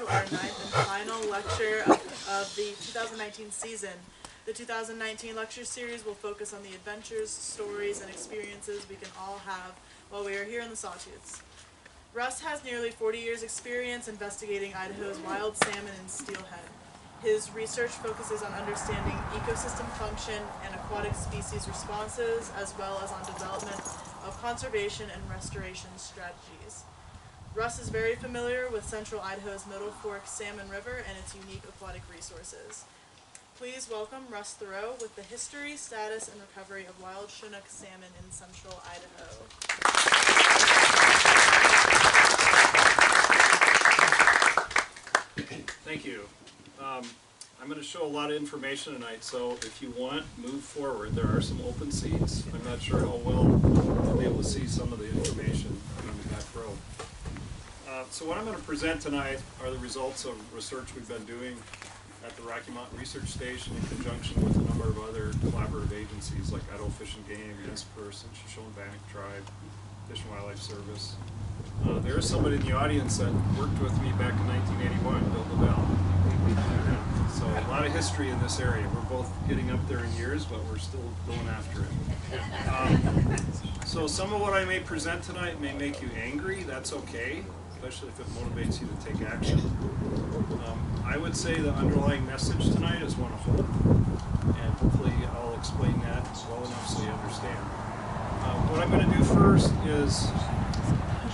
to our 9th and final lecture of the 2019 season. The 2019 lecture series will focus on the adventures, stories, and experiences we can all have while we are here in the Sawtooths. Russ has nearly 40 years' experience investigating Idaho's wild salmon and steelhead. His research focuses on understanding ecosystem function and aquatic species responses, as well as on development of conservation and restoration strategies. Russ is very familiar with central Idaho's Middle Fork Salmon River and its unique aquatic resources. Please welcome Russ Thurow with the history, status, and recovery of wild Chinook salmon in central Idaho. Thank you. I'm going to show a lot of information tonight, so if you want, move forward. There are some open seats. I'm not sure how well you'll be able to see some of the information in the back row. So what I'm going to present tonight are the results of research we've been doing at the Rocky Mountain Research Station in conjunction with a number of other collaborative agencies like Idaho Fish and Game, NSPERS, and Shoshone-Bannock Tribe, Fish and Wildlife Service. There is somebody in the audience that worked with me back in 1981, Bill LaBelle. So a lot of history in this area. We're both getting up there in years, but we're still going after it. So some of what I may present tonight may make you angry. That's okay, especially if it motivates you to take action. I would say the underlying message tonight is one of hope, and hopefully I'll explain that well enough so you understand. What I'm going to do first is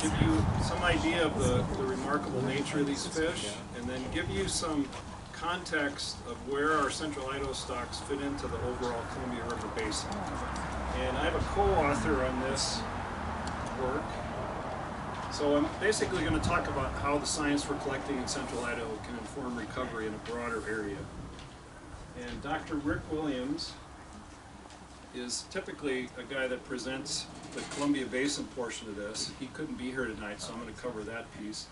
give you some idea of the remarkable nature of these fish, and then give you some context of where our central Idaho stocks fit into the overall Columbia River Basin. And I have a co-author on this work. So I'm basically going to talk about how the science for collecting in central Idaho can inform recovery in a broader area. And Dr. Rick Williams is typically a guy that presents the Columbia Basin portion of this. He couldn't be here tonight, so I'm going to cover that piece.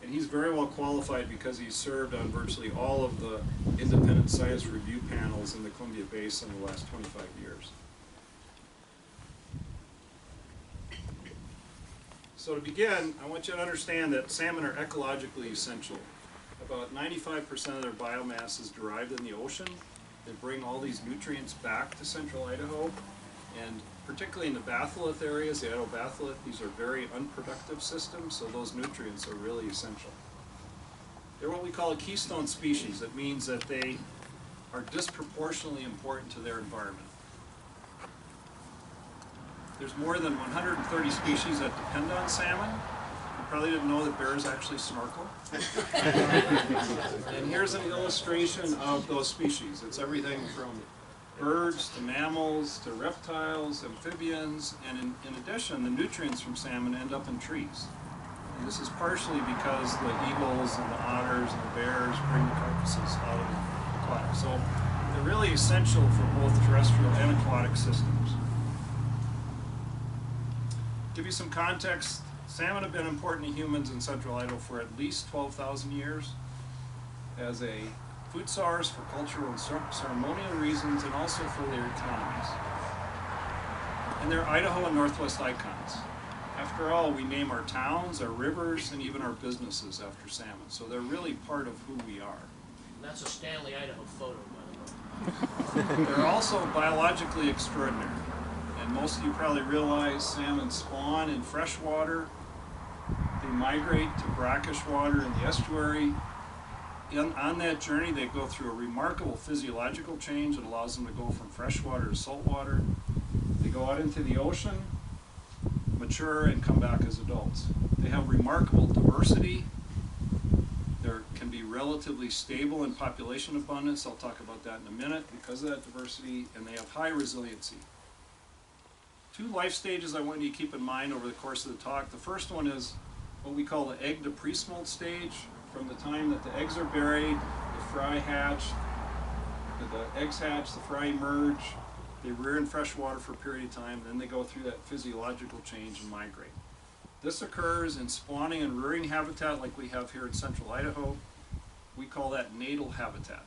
And he's very well qualified because he's served on virtually all of the independent science review panels in the Columbia Basin in the last 25 years. So to begin, I want you to understand that salmon are ecologically essential. About 95% of their biomass is derived in the ocean. They bring all these nutrients back to central Idaho, and particularly in the batholith areas, the Idaho batholith, these are very unproductive systems, so those nutrients are really essential. They're what we call a keystone species. That means that they are disproportionately important to their environment. There's more than 130 species that depend on salmon. You probably didn't know that bears actually snorkel. And here's an illustration of those species. It's everything from birds to mammals to reptiles, amphibians, and in addition, the nutrients from salmon end up in trees. And this is partially because the eagles and the otters and the bears bring the carcasses out of the aquatic. So they're really essential for both terrestrial and aquatic systems. Give you some context, salmon have been important to humans in central Idaho for at least 12,000 years as a food source for cultural and ceremonial reasons, and also for their economies. And they're Idaho and Northwest icons. After all, we name our towns, our rivers, and even our businesses after salmon, so they're really part of who we are. That's a Stanley, Idaho photo, by the way. They're also biologically extraordinary. And most of you probably realize salmon spawn in fresh water. They migrate to brackish water in the estuary. On that journey, they go through a remarkable physiological change that allows them to go from freshwater to saltwater. They go out into the ocean, mature, and come back as adults. They have remarkable diversity. They can be relatively stable in population abundance. I'll talk about that in a minute because of that diversity. And they have high resiliency. Two life stages I want you to keep in mind over the course of the talk. The first one is what we call the egg to pre-smolt stage. From the time that the eggs are buried, the fry hatch, the eggs hatch, the fry emerge, they rear in fresh water for a period of time, then they go through that physiological change and migrate. This occurs in spawning and rearing habitat like we have here in central Idaho. We call that natal habitat.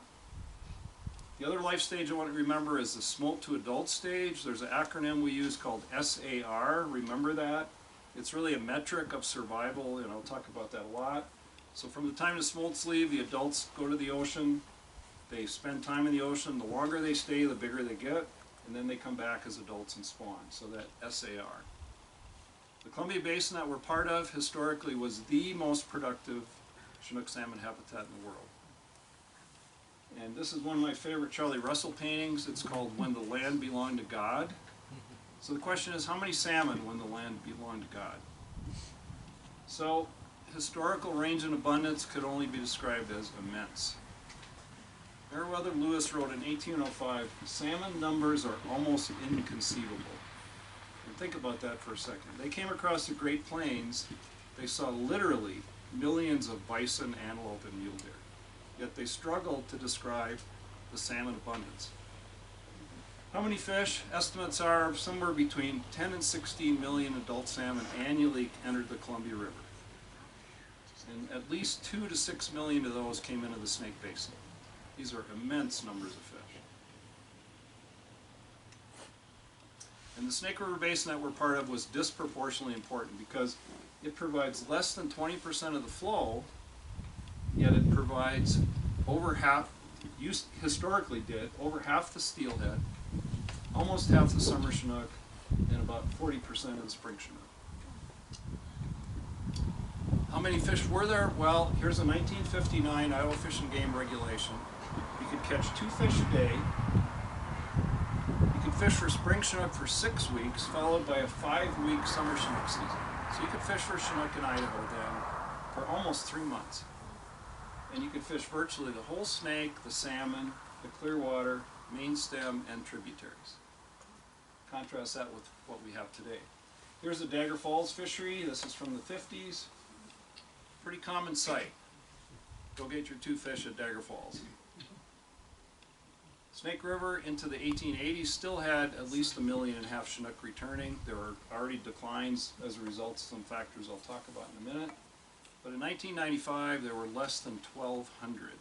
The other life stage I want to remember is the smolt to adult stage. There's an acronym we use called SAR, remember that? It's really a metric of survival, and I'll talk about that a lot. So from the time the smolts leave, the adults go to the ocean, they spend time in the ocean. The longer they stay, the bigger they get, and then they come back as adults and spawn, so that SAR. The Columbia Basin that we're part of historically was the most productive Chinook salmon habitat in the world. And this is one of my favorite Charlie Russell paintings. It's called When the Land Belonged to God. So the question is, how many salmon when the land belonged to God? So historical range and abundance could only be described as immense. Meriwether Lewis wrote in 1805, salmon numbers are almost inconceivable. And think about that for a second. They came across the Great Plains, they saw literally millions of bison, antelope, and mule deer. Yet they struggled to describe the salmon abundance. How many fish? Estimates are somewhere between 10 and 16 million adult salmon annually entered the Columbia River. And at least 2 to 6 million of those came into the Snake Basin. These are immense numbers of fish. And the Snake River Basin that we're part of was disproportionately important because it provides less than 20% of the flow, yet it provides over half, historically did, over half the steelhead, almost half the summer Chinook, and about 40% of the spring Chinook. How many fish were there? Well, here's a 1959 Idaho Fish and Game regulation. You could catch 2 fish a day. You could fish for spring Chinook for 6 weeks, followed by a 5-week summer Chinook season. So you could fish for Chinook in Idaho then for almost 3 months. And you could fish virtually the whole snake, the salmon, the Clearwater, main stem, and tributaries. Contrast that with what we have today. Here's the Dagger Falls fishery. This is from the 50s. Pretty common sight. Go get your 2 fish at Dagger Falls. Snake River into the 1880s still had at least 1.5 million Chinook returning. There were already declines as a result of some factors I'll talk about in a minute. But in 1995, there were less than 1,200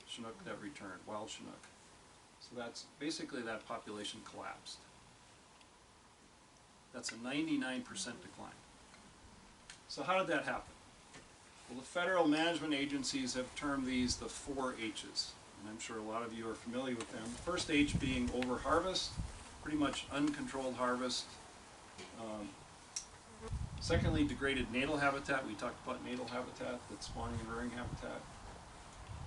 Chinook that returned, wild Chinook. So that's basically that population collapsed. That's a 99% decline. So how did that happen? Well, the federal management agencies have termed these the 4 H's, and I'm sure a lot of you are familiar with them. The first H being over-harvest, pretty much uncontrolled harvest. Secondly, degraded natal habitat. We talked about natal habitat, that's spawning and rearing habitat.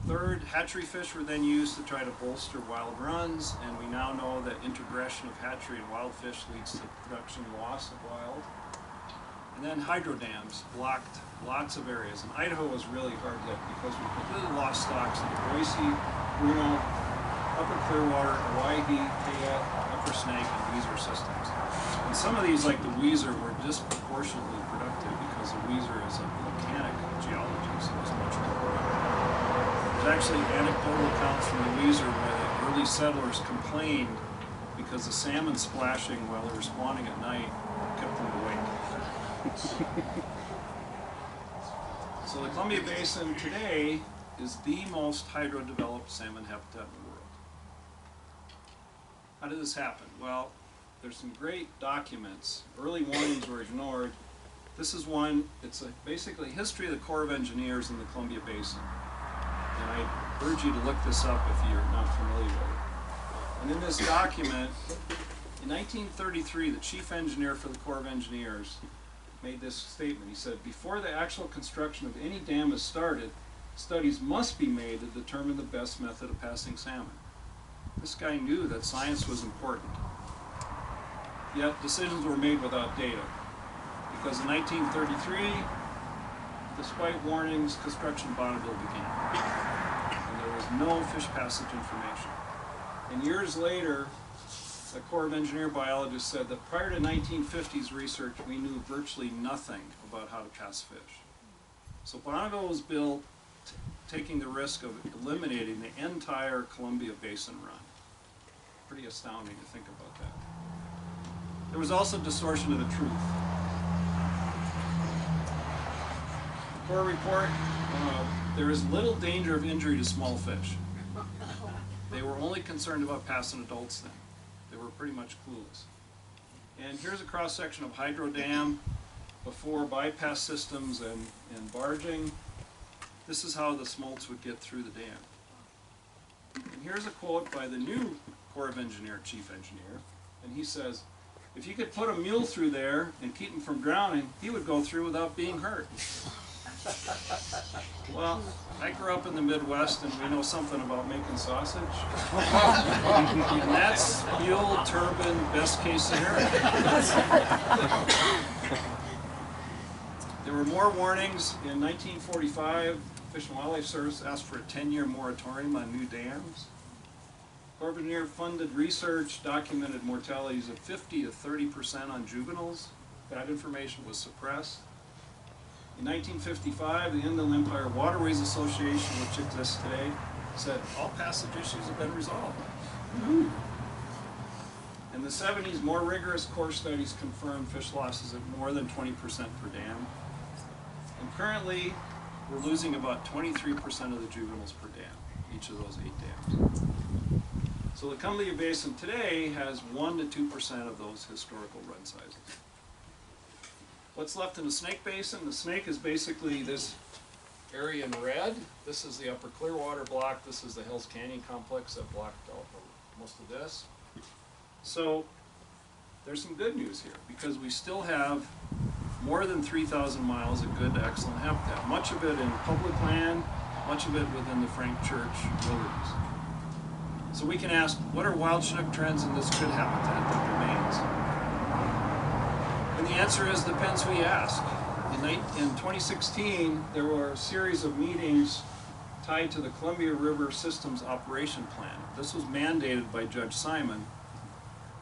Third, hatchery fish were then used to try to bolster wild runs, and we now know that integration of hatchery and wild fish leads to production loss of wild. And then hydro dams blocked lots of areas, and Idaho was really hard hit because we completely lost stocks in the Boise, Bruno, Upper Clearwater, Owyhee, Payette, Upper Snake, and Weiser systems. And some of these, like the Weiser, were disproportionately productive because the Weiser is a volcanic geology, so it's much more productive. There's actually anecdotal accounts from the Weiser where the early settlers complained because the salmon splashing while they were spawning at night kept them awake. So the Columbia Basin today is the most hydro-developed salmon habitat in the world. How did this happen? Well, there's some great documents. Early warnings were ignored. This is one, it's basically history of the Corps of Engineers in the Columbia Basin. And I urge you to look this up if you're not familiar with it. And in this document, in 1933, the chief engineer for the Corps of Engineers made this statement. He said, before the actual construction of any dam is started, studies must be made to determine the best method of passing salmon. This guy knew that science was important. Yet decisions were made without data. Because in 1933, despite warnings, construction of Bonneville began. And there was no fish passage information. And years later, the Corps of Engineer biologists said that prior to 1950s research, we knew virtually nothing about how to pass fish. So Bonneville was built taking the risk of eliminating the entire Columbia Basin run. Pretty astounding to think about that. There was also distortion of the truth. The Corps report, there is little danger of injury to small fish. They were only concerned about passing adults then. They were pretty much clueless. And here's a cross-section of hydro dam before bypass systems and barging. this is how the smolts would get through the dam. And here's a quote by the new Corps of Engineer, Chief Engineer, and he says, if you could put a mule through there and keep him from drowning, he would go through without being hurt. Well, I grew up in the Midwest and we know something about making sausage. And that's mule, turbine, best case scenario. There were more warnings. In 1945, Fish and Wildlife Service asked for a 10-year moratorium on new dams. Corps of Engineer funded research, documented mortalities of 50 to 30% on juveniles. That information was suppressed. In 1955, the Inland Empire Waterways Association, which exists today, said all passage issues have been resolved. In the 70s, more rigorous Corps studies confirmed fish losses at more than 20% per dam. And currently, we're losing about 23% of the juveniles per dam, each of those 8 dams. So the Columbia Basin today has 1 to 2% of those historical run sizes. What's left in the Snake Basin? The Snake is basically this area in red. This is the upper Clearwater block. This is the Hells Canyon complex that blocked out most of this. So there's some good news here because we still have more than 3,000 miles of good to excellent habitat. Much of it in public land, much of it within the Frank Church wilderness. So we can ask, what are wild Chinook trends in this good habitat that remains? And the answer is, depends who you ask. In 2016, there were a series of meetings tied to the Columbia River Systems Operation Plan. This was mandated by Judge Simon.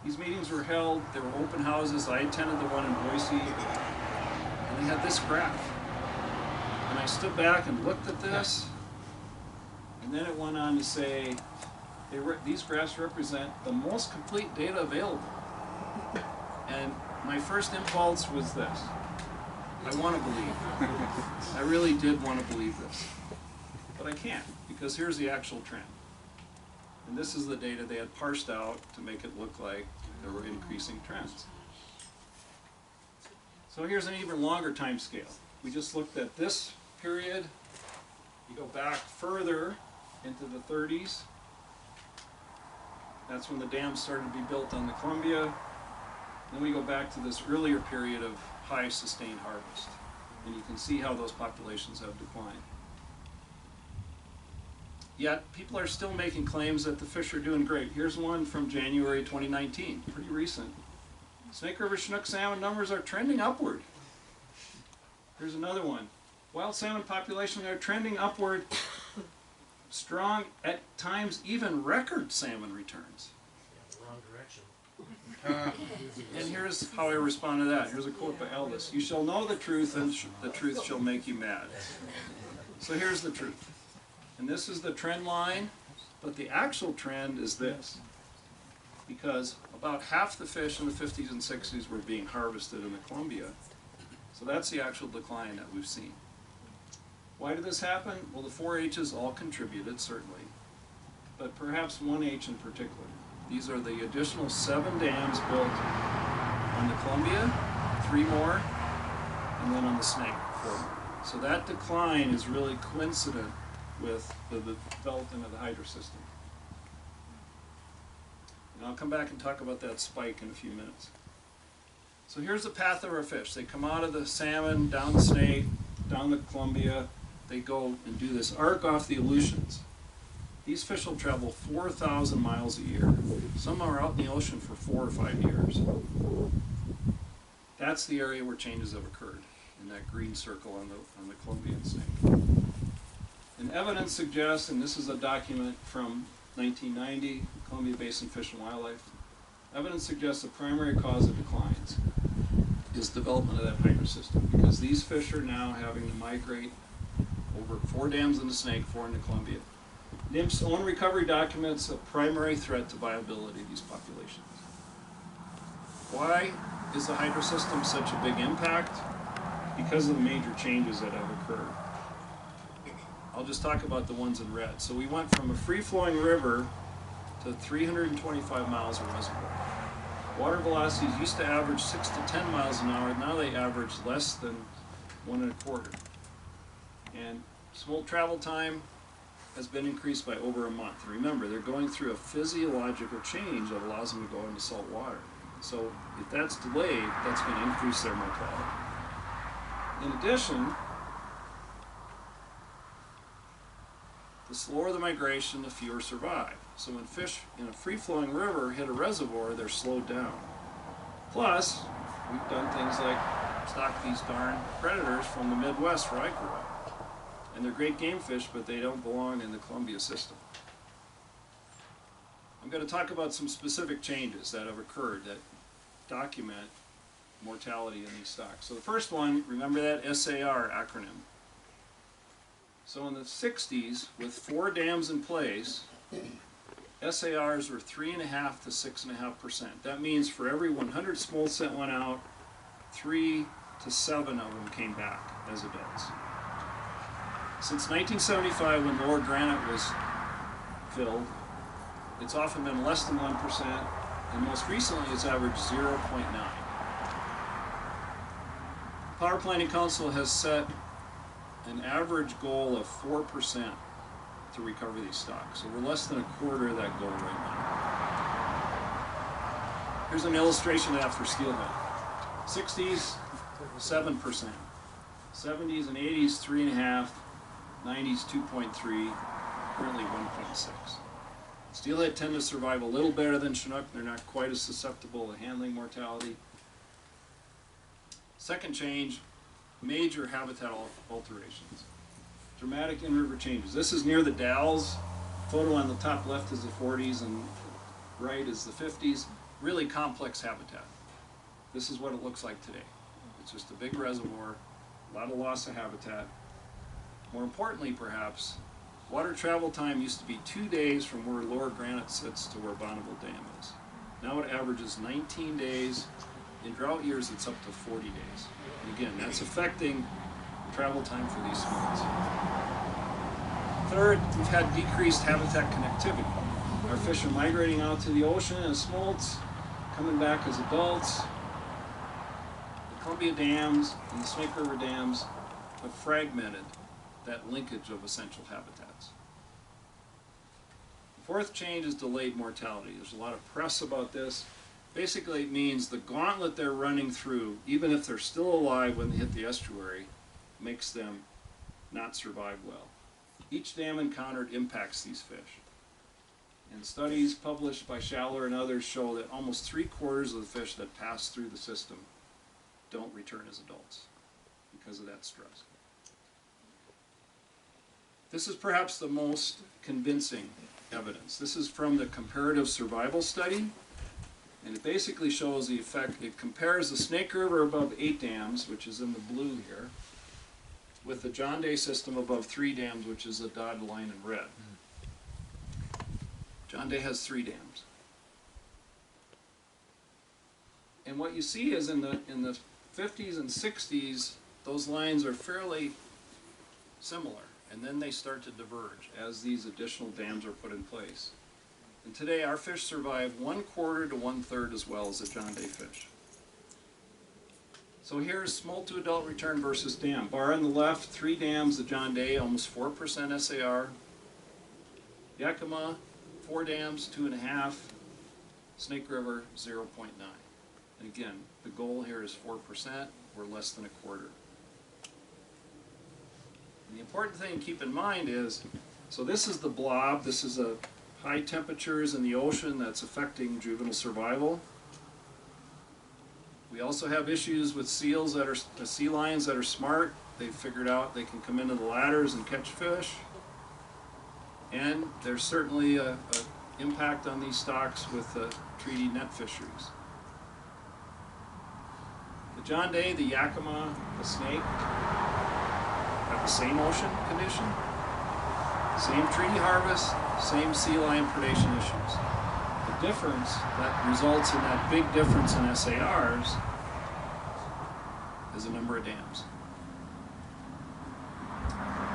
These meetings were held, there were open houses. I attended the one in Boise, and they had this graph. And I stood back and looked at this, and then it went on to say, these graphs represent the most complete data available. And my first impulse was this. I want to believe. I really did want to believe this. But I can't, because here's the actual trend. And this is the data they had parsed out to make it look like there were increasing trends. So here's an even longer time scale. We just looked at this period. You go back further into the 30s. That's when the dams started to be built on the Columbia. Then we go back to this earlier period of high sustained harvest. And you can see how those populations have declined. Yet, people are still making claims that the fish are doing great. Here's one from January 2019, pretty recent. Snake River Chinook salmon numbers are trending upward. Here's another one. Wild salmon populations are trending upward. Strong, at times even record salmon returns. Yeah, wrong direction. And here's how I respond to that. Here's a quote by Elvis. You shall know the truth, and the truth shall make you mad. So here's the truth. And this is the trend line, but the actual trend is this. Because about half the fish in the 50s and 60s were being harvested in the Columbia. So that's the actual decline that we've seen. Why did this happen? Well, the 4 H's all contributed, certainly. But perhaps one H in particular. These are the additional 7 dams built on the Columbia, 3 more, and then on the Snake, 4 more. So that decline is really coincident with the development of the hydro system. And I'll come back and talk about that spike in a few minutes. So here's the path of our fish. They come out of the salmon, down the Snake, down the Columbia. They go and do this arc off the Aleutians. These fish will travel 4,000 miles a year. Some are out in the ocean for 4 or 5 years. That's the area where changes have occurred, in that green circle on the Columbian Snake. And evidence suggests, and this is a document from 1990, Columbia Basin Fish and Wildlife, evidence suggests the primary cause of declines is development of that hydro system, because these fish are now having to migrate over 4 dams in the Snake, 4 in the Columbia. NIMS' own recovery documents a primary threat to viability of these populations. Why is the hydro system such a big impact? Because of the major changes that have occurred. I'll just talk about the ones in red. So we went from a free-flowing river to 325 miles of reservoir. Water velocities used to average 6 to 10 miles an hour. Now they average less than 1 1/4. And Smolt travel time has been increased by over a month. Remember, they're going through a physiological change that allows them to go into salt water. So if that's delayed, that's going to increase their mortality. In addition, the slower the migration, the fewer survive. So when fish in a free-flowing river hit a reservoir, they're slowed down. Plus, we've done things like stock these darn predators from the Midwest where I grew up. And they're great game fish, but they don't belong in the Columbia system. I'm going to talk about some specific changes that have occurred that document mortality in these stocks. So the first one, remember that SAR acronym. So in the 60s, with 4 dams in place, SARs were 3.5 to 6.5%. That means for every 100 smolts that went out, 3 to 7 of them came back as adults. Since 1975, when Lower Granite was filled, it's often been less than 1%, and most recently it's averaged 0.9. Power Planning Council has set an average goal of 4% to recover these stocks. So we're less than a quarter of that goal right now. Here's an illustration of that for steelhead. 60s, 7%. 70s and 80s, 3.5. 90s, 2.3. Currently 1.6. Steelhead tend to survive a little better than Chinook. They're not quite as susceptible to handling mortality. Second change, major habitat alterations. Dramatic in-river changes. This is near the Dalles. Photo on the top left is the 40s and right is the 50s. Really complex habitat. This is what it looks like today. It's just a big reservoir, a lot of loss of habitat. More importantly, perhaps, water travel time used to be 2 days from where Lower Granite sits to where Bonneville Dam is. Now it averages 19 days. In drought years, it's up to 40 days. And again, that's affecting travel time for these smolts. Third, we've had decreased habitat connectivity. Our fish are migrating out to the ocean as smolts, coming back as adults. The Columbia dams and the Snake River dams have fragmented that linkage of essential habitats. The fourth change is delayed mortality. There's a lot of press about this. Basically, it means the gauntlet they're running through, even if they're still alive when they hit the estuary, makes them not survive well. Each dam encountered impacts these fish. And studies published by Schaller and others show that almost 3/4 of the fish that pass through the system don't return as adults because of that stress. This is perhaps the most convincing evidence. This is from the Comparative Survival study, and it basically shows the effect. It compares the Snake River above 8 dams, which is in the blue here, with the John Day system above 3 dams, which is the dotted line in red. John Day has 3 dams. And what you see is in the 50s and 60s, those lines are fairly similar. And then they start to diverge as these additional dams are put in place. And today our fish survive 1/4 to 1/3 as well as the John Day fish. So here's smolt to adult return versus dam. Bar on the left, 3 dams, the John Day, almost 4% SAR. Yakima, 4 dams, 2.5. Snake River, 0.9. And again, the goal here is 4%. We're less than a quarter. And the important thing to keep in mind is, so this is the blob, this is a high temperatures in the ocean that's affecting juvenile survival. We also have issues with seals that are, sea lions that are smart. They've figured out they can come into the ladders and catch fish. And there's certainly a impact on these stocks with the treaty net fisheries. The John Day, the Yakima, the snake have the same ocean condition, same treaty harvest, same sea lion predation issues. The difference that results in that big difference in SARs is the number of dams.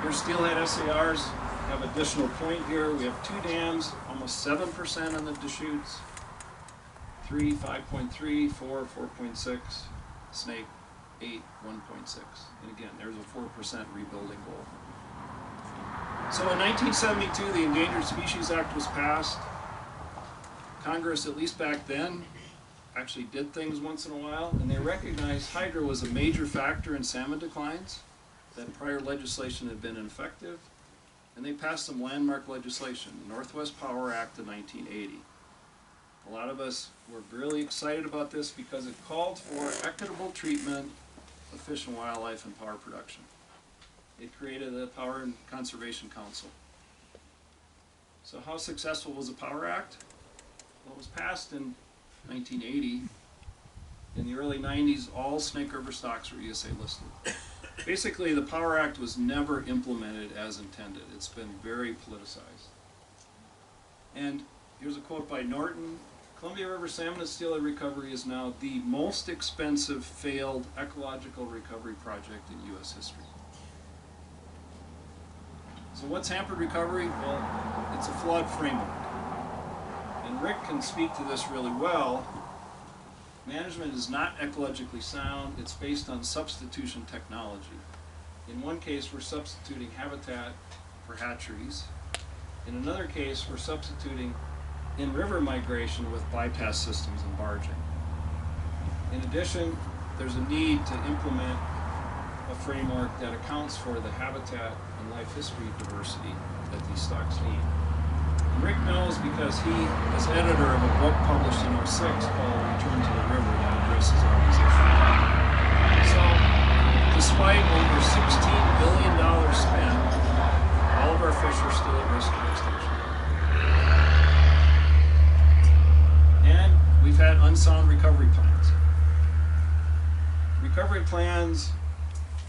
Here's steelhead SARs. We have additional point here. We have 2 dams, almost 7% on the Deschutes. 3, 5.3, 4, 4.6. Snake, 8, 1.6. And again, there's a 4% rebuilding goal. So in 1972, the Endangered Species Act was passed. Congress, at least back then, actually did things once in a while, and they recognized hydro was a major factor in salmon declines, that prior legislation had been ineffective, and they passed some landmark legislation, the Northwest Power Act of 1980. A lot of us were really excited about this because it called for equitable treatment of fish and wildlife and power production. It created the Power and Conservation Council. So how successful was the Power Act? Well, it was passed in 1980. In the early 90s, all Snake River stocks were ESA listed. Basically, the Power Act was never implemented as intended. It's been very politicized. And here's a quote by Norton: Columbia River salmon and steelhead recovery is now the most expensive failed ecological recovery project in U.S. history. So what's hampered recovery? Well, it's a flawed framework. And Rick can speak to this really well. Management is not ecologically sound. It's based on substitution technology. In one case, we're substituting habitat for hatcheries. In another case, we're substituting in-river migration with bypass systems and barging. In addition, there's a need to implement a framework that accounts for the habitat and life history diversity that these stocks need. And Rick knows because he is editor of a book published in '06 called Return to the River that addresses all these issues. So, despite over $16 billion spent, all of our fish are still at risk of extinction. And we've had unsound recovery plans. Recovery plans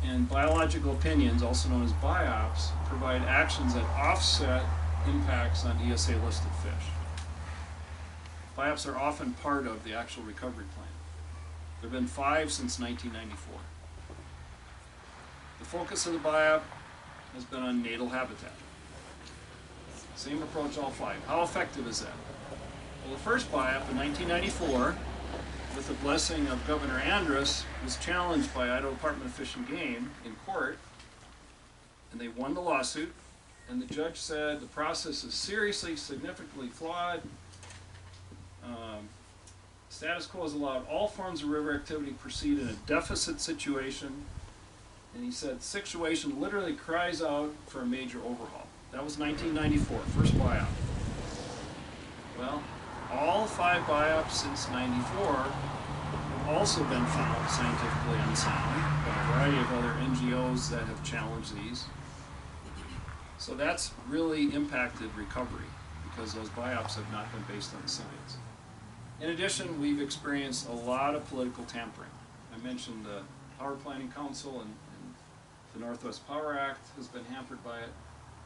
and biological opinions, also known as BIOPs, provide actions that offset impacts on ESA-listed fish. BIOPs are often part of the actual recovery plan. There have been 5 since 1994. The focus of the BIOP has been on natal habitat. Same approach, all 5. How effective is that? Well, the first BIOP in 1994, with the blessing of Governor Andrus, was challenged by Idaho Department of Fish and Game in court, and they won the lawsuit, and the judge said the process is seriously, significantly flawed. Status quo has allowed all forms of river activity to proceed in a deficit situation, and he said the situation literally cries out for a major overhaul. That was 1994, first BIOP. Well, all 5 BIOPs since '94 have also been found scientifically unsound by a variety of other NGOs that have challenged these. So that's really impacted recovery because those BIOPs have not been based on science. In addition, we've experienced a lot of political tampering. I mentioned the Power Planning Council and the Northwest Power Act has been hampered by it.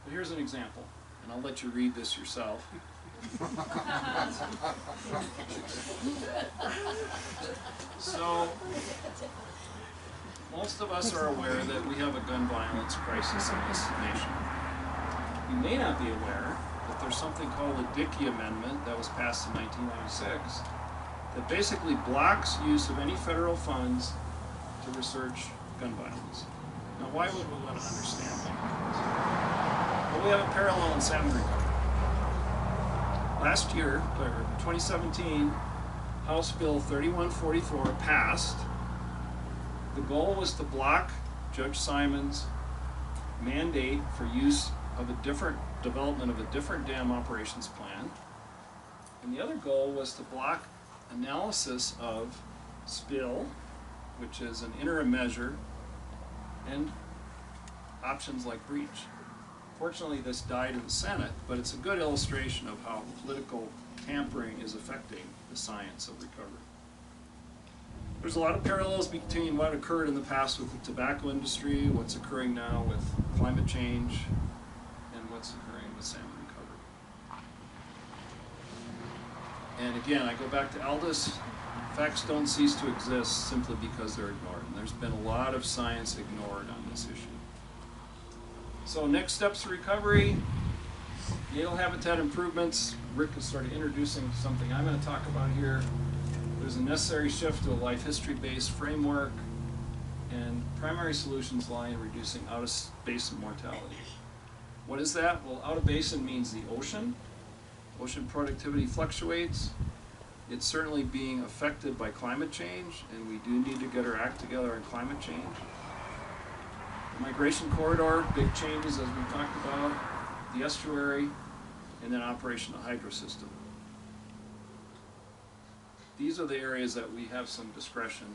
But here's an example, and I'll let you read this yourself. So, most of us are aware that we have a gun violence crisis in this nation. You may not be aware that there's something called the Dickey Amendment that was passed in 1996 that basically blocks use of any federal funds to research gun violence. Now, why would we want to understand that? Well, we have a parallel in salmon recovery. Last year, or 2017, House Bill 3144 passed. The goal was to block Judge Simon's mandate for use of a different development of a different dam operations plan. And the other goal was to block analysis of spill, which is an interim measure, and options like breach. Fortunately, this died in the Senate, but it's a good illustration of how political tampering is affecting the science of recovery. There's a lot of parallels between what occurred in the past with the tobacco industry, what's occurring now with climate change, and what's occurring with salmon recovery. And again, I go back to Aldous. Facts don't cease to exist simply because they're ignored. And there's been a lot of science ignored on this issue. So next steps to recovery, natal habitat improvements. Rick is sort of introducing something I'm going to talk about here. There's a necessary shift to a life history-based framework, and primary solutions lie in reducing out-of-basin mortality. What is that? Well, out of basin means the ocean. Ocean productivity fluctuates. It's certainly being affected by climate change, and we do need to get our act together on climate change. The migration corridor, big changes as we talked about, the estuary, and then operation of hydro system. These are the areas that we have some discretion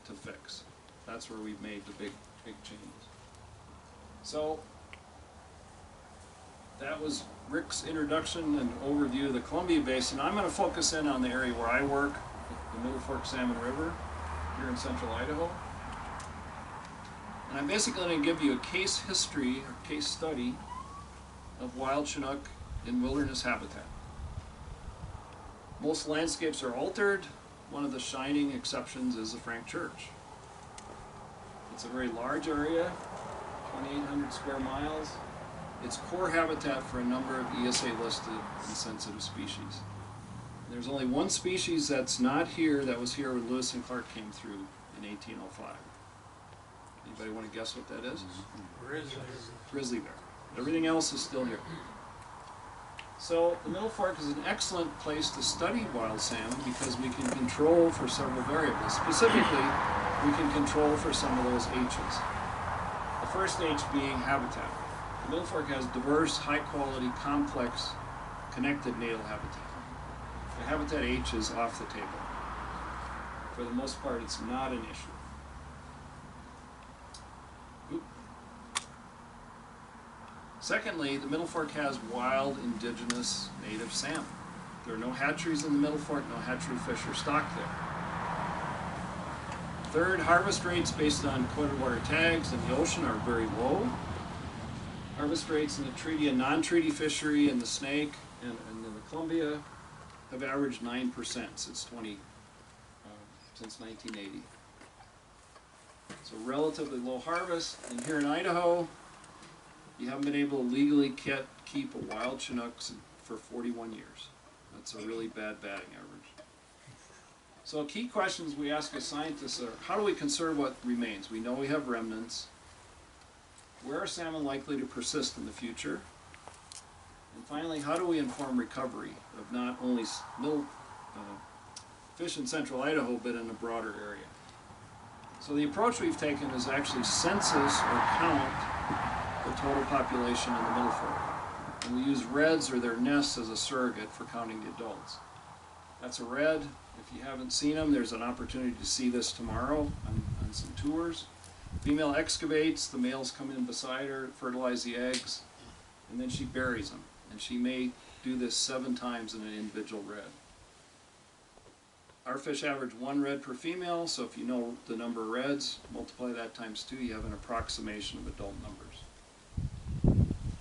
to fix. That's where we've made the big changes. So that was Rick's introduction and overview of the Columbia Basin. I'm going to focus in on the area where I work, the Middle Fork Salmon River, here in central Idaho. And I'm basically going to give you a case history or case study of wild Chinook in wilderness habitat. Most landscapes are altered. One of the shining exceptions is the Frank Church. It's a very large area, 2,800 square miles. It's core habitat for a number of ESA listed and sensitive species. There's only one species that's not here that was here when Lewis and Clark came through in 1805. Anybody want to guess what that is? Grizzly bear. Everything else is still here. So the Middle Fork is an excellent place to study wild salmon because we can control for several variables. Specifically, we can control for some of those H's. The first H being habitat. The Middle Fork has diverse, high-quality, complex, connected natal habitat. The habitat H is off the table. For the most part, it's not an issue. Oop. Secondly, the Middle Fork has wild, indigenous, native salmon. There are no hatcheries in the Middle Fork, no hatchery fish are stocked there. Third, harvest rates based on coated water tags in the ocean are very low. Harvest rates in the treaty and non-treaty fishery and the snake and in the Columbia have averaged 9% since 1980. So relatively low harvest. And here in Idaho, you haven't been able to legally keep a wild Chinook for 41 years. That's a really bad batting average. So key questions we ask as scientists are, how do we conserve what remains? We know we have remnants. Where are salmon likely to persist in the future? And finally, how do we inform recovery of not only fish in central Idaho, but in a broader area? So the approach we've taken is actually census or count the total population in the Middle Fork. And we use reds or their nests as a surrogate for counting the adults. That's a red. If you haven't seen them, there's an opportunity to see this tomorrow on some tours. Female excavates, the males come in beside her, fertilize the eggs, and then she buries them. And she may do this 7 times in an individual red. Our fish average 1 red per female, so if you know the number of reds, multiply that times 2, you have an approximation of adult numbers.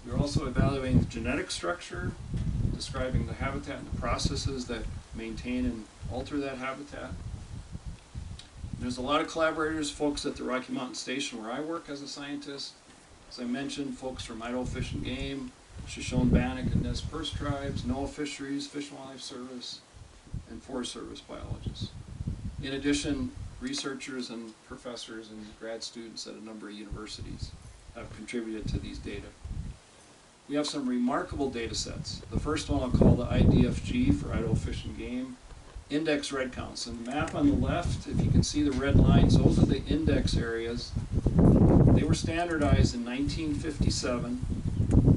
We're also evaluating the genetic structure, describing the habitat and the processes that maintain and alter that habitat. There's a lot of collaborators, folks at the Rocky Mountain Station where I work as a scientist. As I mentioned, folks from Idaho Fish and Game, Shoshone, Bannock, and Nez Perce tribes, NOAA Fisheries, Fish and Wildlife Service, and Forest Service biologists. In addition, researchers and professors and grad students at a number of universities have contributed to these data. We have some remarkable data sets. The first one I'll call the IDFG for Idaho Fish and Game. Index red counts. And the map on the left, if you can see the red lines, those are the index areas. They were standardized in 1957,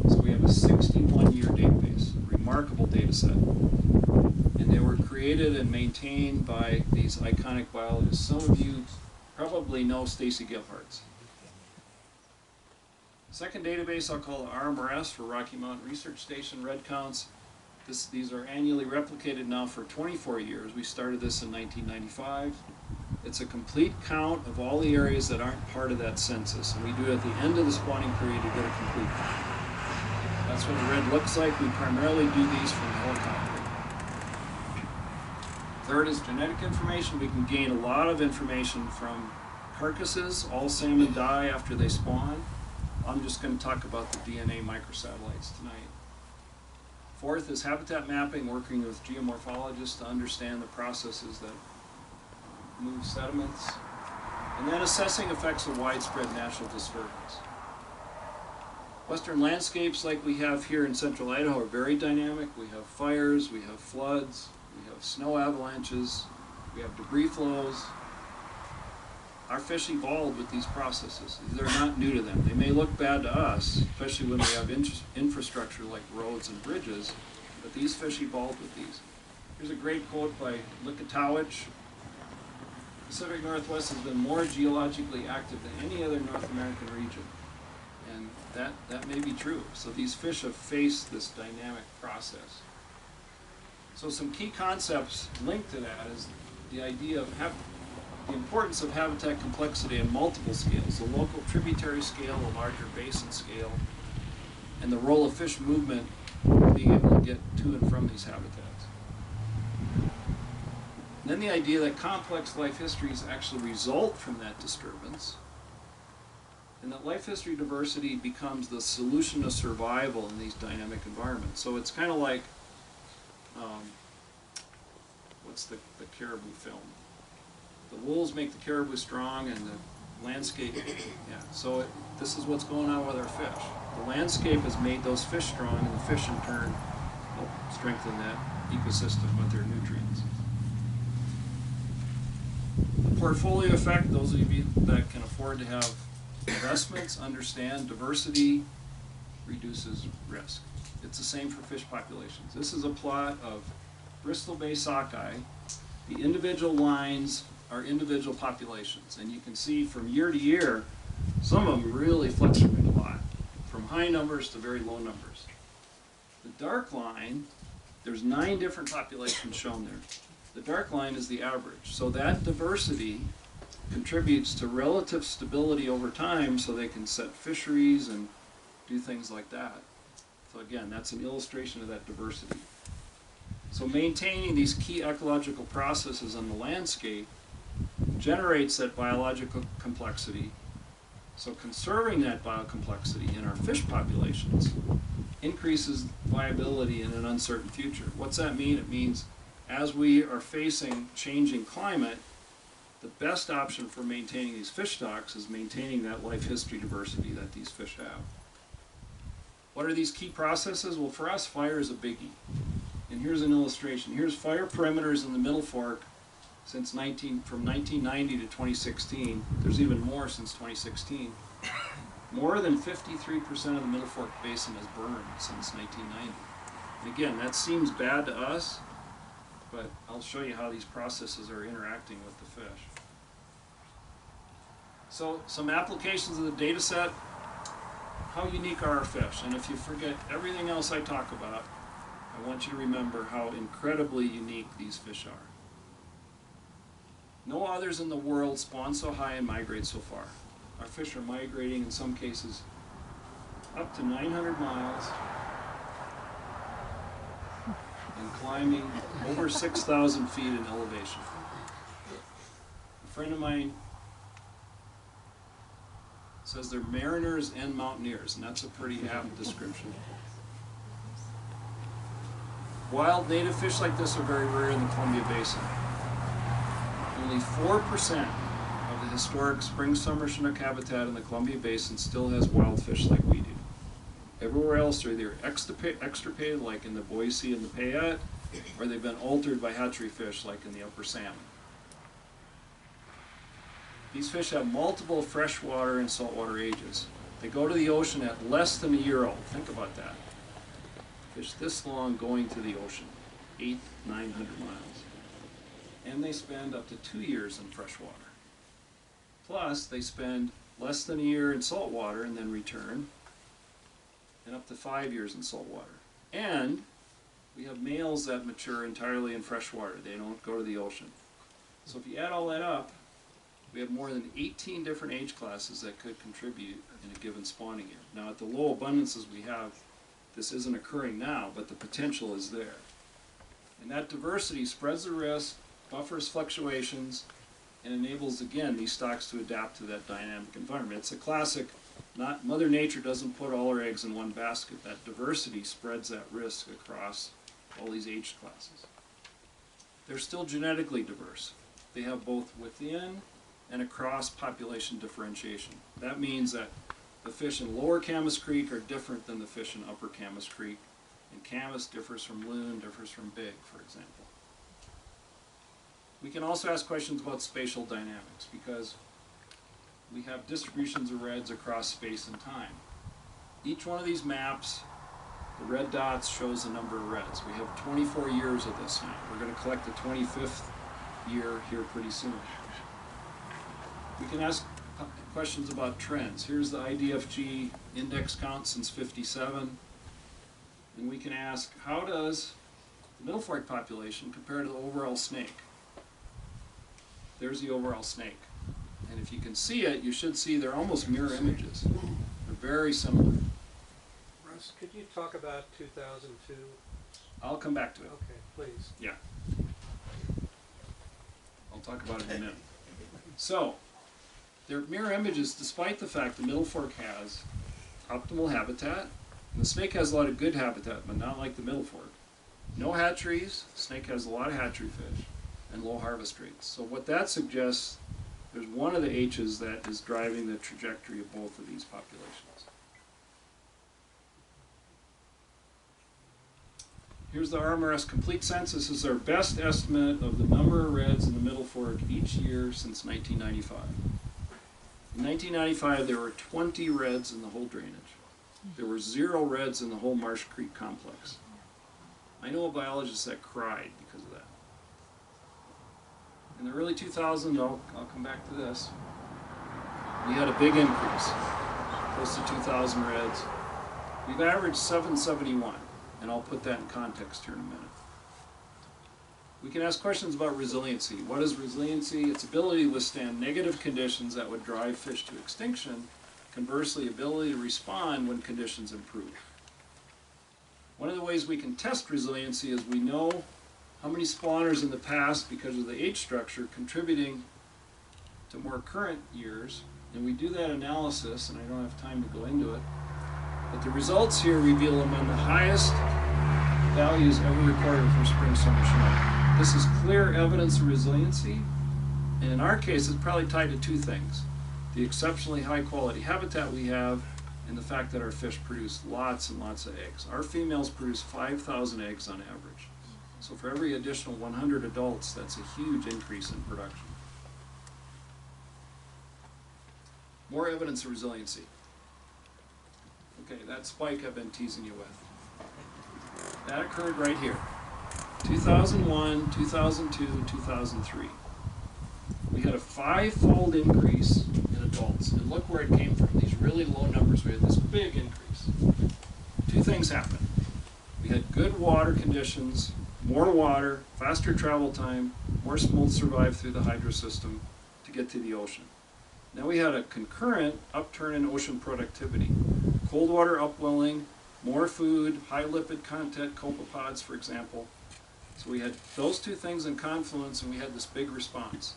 so we have a 61-year database, a remarkable data set. And they were created and maintained by these iconic biologists. Some of you probably know Stacy Gilhartz. Second database I'll call the RMRS for Rocky Mountain Research Station red counts. These are annually replicated now for 24 years. We started this in 1995. It's a complete count of all the areas that aren't part of that census. And we do it at the end of the spawning period to get a complete count. That's what the red looks like. We primarily do these from helicopter. Third is genetic information. We can gain a lot of information from carcasses. All salmon die after they spawn. I'm just going to talk about the DNA microsatellites tonight. Fourth is habitat mapping, working with geomorphologists to understand the processes that move sediments. And then assessing effects of widespread natural disturbance. Western landscapes like we have here in central Idaho are very dynamic. We have fires, we have floods, we have snow avalanches, we have debris flows. Our fish evolved with these processes. They're not new to them. They may look bad to us, especially when we have infrastructure like roads and bridges, but these fish evolved with these. Here's a great quote by Likatowicz. Pacific Northwest has been more geologically active than any other North American region. And that may be true. So these fish have faced this dynamic process. So some key concepts linked to that is the idea of the importance of habitat complexity on multiple scales, the local tributary scale, the larger basin scale, and the role of fish movement being able to get to and from these habitats. And then the idea that complex life histories actually result from that disturbance, and that life history diversity becomes the solution to survival in these dynamic environments. So it's kind of like, what's the caribou film? The wolves make the caribou strong, and the landscape, yeah. So this is what's going on with our fish. The landscape has made those fish strong, and the fish in turn help strengthen that ecosystem with their nutrients. The portfolio effect, those of you that can afford to have investments, understand diversity reduces risk. It's the same for fish populations. This is a plot of Bristol Bay sockeye. The individual lines are individual populations, and you can see from year to year, some of them really fluctuate a lot, from high numbers to very low numbers. The dark line, there's 9 different populations shown there. The dark line is the average. So that diversity contributes to relative stability over time, so they can set fisheries and do things like that. So again, that's an illustration of that diversity. So maintaining these key ecological processes on the landscape generates that biological complexity. So conserving that biocomplexity in our fish populations increases viability in an uncertain future. What's that mean? It means as we are facing changing climate, the best option for maintaining these fish stocks is maintaining that life history diversity that these fish have. What are these key processes? Well, for us, fire is a biggie. And here's an illustration. Here's fire perimeters in the Middle Fork from 1990 to 2016. There's even more since 2016. More than 53% of the Middle Fork Basin has burned since 1990. And again, that seems bad to us, but I'll show you how these processes are interacting with the fish. So some applications of the data set. How unique are our fish? And if you forget everything else I talk about, I want you to remember how incredibly unique these fish are. No others in the world spawn so high and migrate so far. Our fish are migrating in some cases up to 900 miles and climbing over 6,000 feet in elevation. A friend of mine says they're mariners and mountaineers, and that's a pretty apt description. Wild native fish like this are very rare in the Columbia Basin. Only 4% of the historic spring-summer Chinook habitat in the Columbia Basin still has wild fish like we do. Everywhere else they're either extirpated, like in the Boise and the Payette, or they've been altered by hatchery fish like in the upper salmon. These fish have multiple freshwater and saltwater ages. They go to the ocean at less than a year old. Think about that. Fish this long going to the ocean, 800–900 miles. And they spend up to 2 years in freshwater. Plus, they spend less than a year in saltwater and then return, and up to 5 years in saltwater. And we have males that mature entirely in freshwater. They don't go to the ocean. So if you add all that up, we have more than 18 different age classes that could contribute in a given spawning year. Now, at the low abundances we have, this isn't occurring now, but the potential is there. And that diversity spreads the risk, buffers fluctuations, and enables, again, these stocks to adapt to that dynamic environment. It's a classic, Mother Nature doesn't put all her eggs in one basket. That diversity spreads that risk across all these age classes. They're still genetically diverse. They have both within and across population differentiation. That means that the fish in Lower Camas Creek are different than the fish in Upper Camas Creek. And Camas differs from loon, differs from big, for example. We can also ask questions about spatial dynamics because we have distributions of reds across space and time. Each one of these maps, the red dots shows the number of reds. We have 24 years of this now. We're going to collect the 25th year here pretty soon. We can ask questions about trends. Here's the IDFG index count since '57. And we can ask, how does the Middle Fork population compare to the overall snake? There's the overall snake. And if you can see it, you should see they're almost mirror images. They're very similar. Russ, could you talk about 2002? I'll come back to it. Okay, please. Yeah. I'll talk about it in a minute. So, they're mirror images despite the fact the Middle Fork has optimal habitat. And the snake has a lot of good habitat, but not like the Middle Fork. No hatcheries. Snake has a lot of hatchery fish and low harvest rates. So what that suggests, there's one of the H's that is driving the trajectory of both of these populations. Here's the RMRS complete census. This is our best estimate of the number of reds in the Middle Fork each year since 1995. In 1995, there were 20 reds in the whole drainage. There were 0 reds in the whole Marsh Creek complex. I know a biologist that cried because of that. In the early 2000s, I'll come back to this, we had a big increase, close to 2,000 reds. We've averaged 771, and I'll put that in context here in a minute. We can ask questions about resiliency. What is resiliency? Its ability to withstand negative conditions that would drive fish to extinction. Conversely, ability to respond when conditions improve. One of the ways we can test resiliency is we know how many spawners in the past, because of the age structure, contributing to more current years, and we do that analysis, and I don't have time to go into it, but the results here reveal among the highest values ever recorded for spring, summer, Chinook. This is clear evidence of resiliency, and in our case, it's probably tied to 2 things. The exceptionally high quality habitat we have, and the fact that our fish produce lots and lots of eggs. Our females produce 5,000 eggs on average. So for every additional 100 adults, that's a huge increase in production. More evidence of resiliency. Okay, that spike I've been teasing you with. That occurred right here. 2001, 2002, 2003. We had a 5-fold increase in adults. And look where it came from. These really low numbers. We had this big increase. 2 things happened. We had good water conditions, more water, faster travel time, more smolt survive through the hydro system to get to the ocean. Now we had a concurrent upturn in ocean productivity. Cold water upwelling, more food, high lipid content, copepods, for example. So we had those 2 things in confluence, and we had this big response.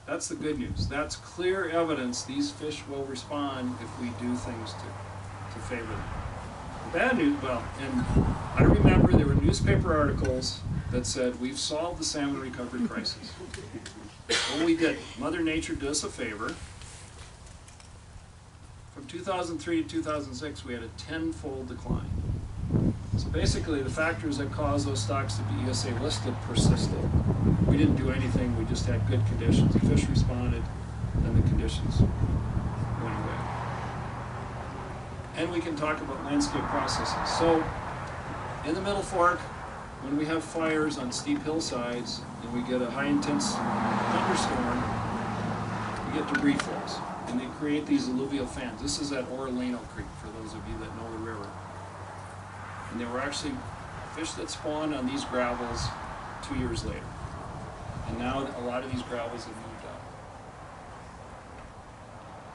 That's the good news. That's clear evidence these fish will respond if we do things to favor them. The bad news, well, and I remember there were newspaper articles that said, we've solved the salmon recovery crisis. Well, we did. Mother Nature did us a favor. From 2003 to 2006, we had a 10-fold decline. So basically, the factors that caused those stocks to be ESA listed persisted. We didn't do anything, we just had good conditions. The fish responded, and the conditions went away. And we can talk about landscape processes. So, in the Middle Fork, when we have fires on steep hillsides, and we get a high-intense thunderstorm, we get debris flows. And they create these alluvial fans. This is at Orlano Creek, for those of you that know the river. And there were actually fish that spawned on these gravels 2 years later. And now a lot of these gravels have moved up.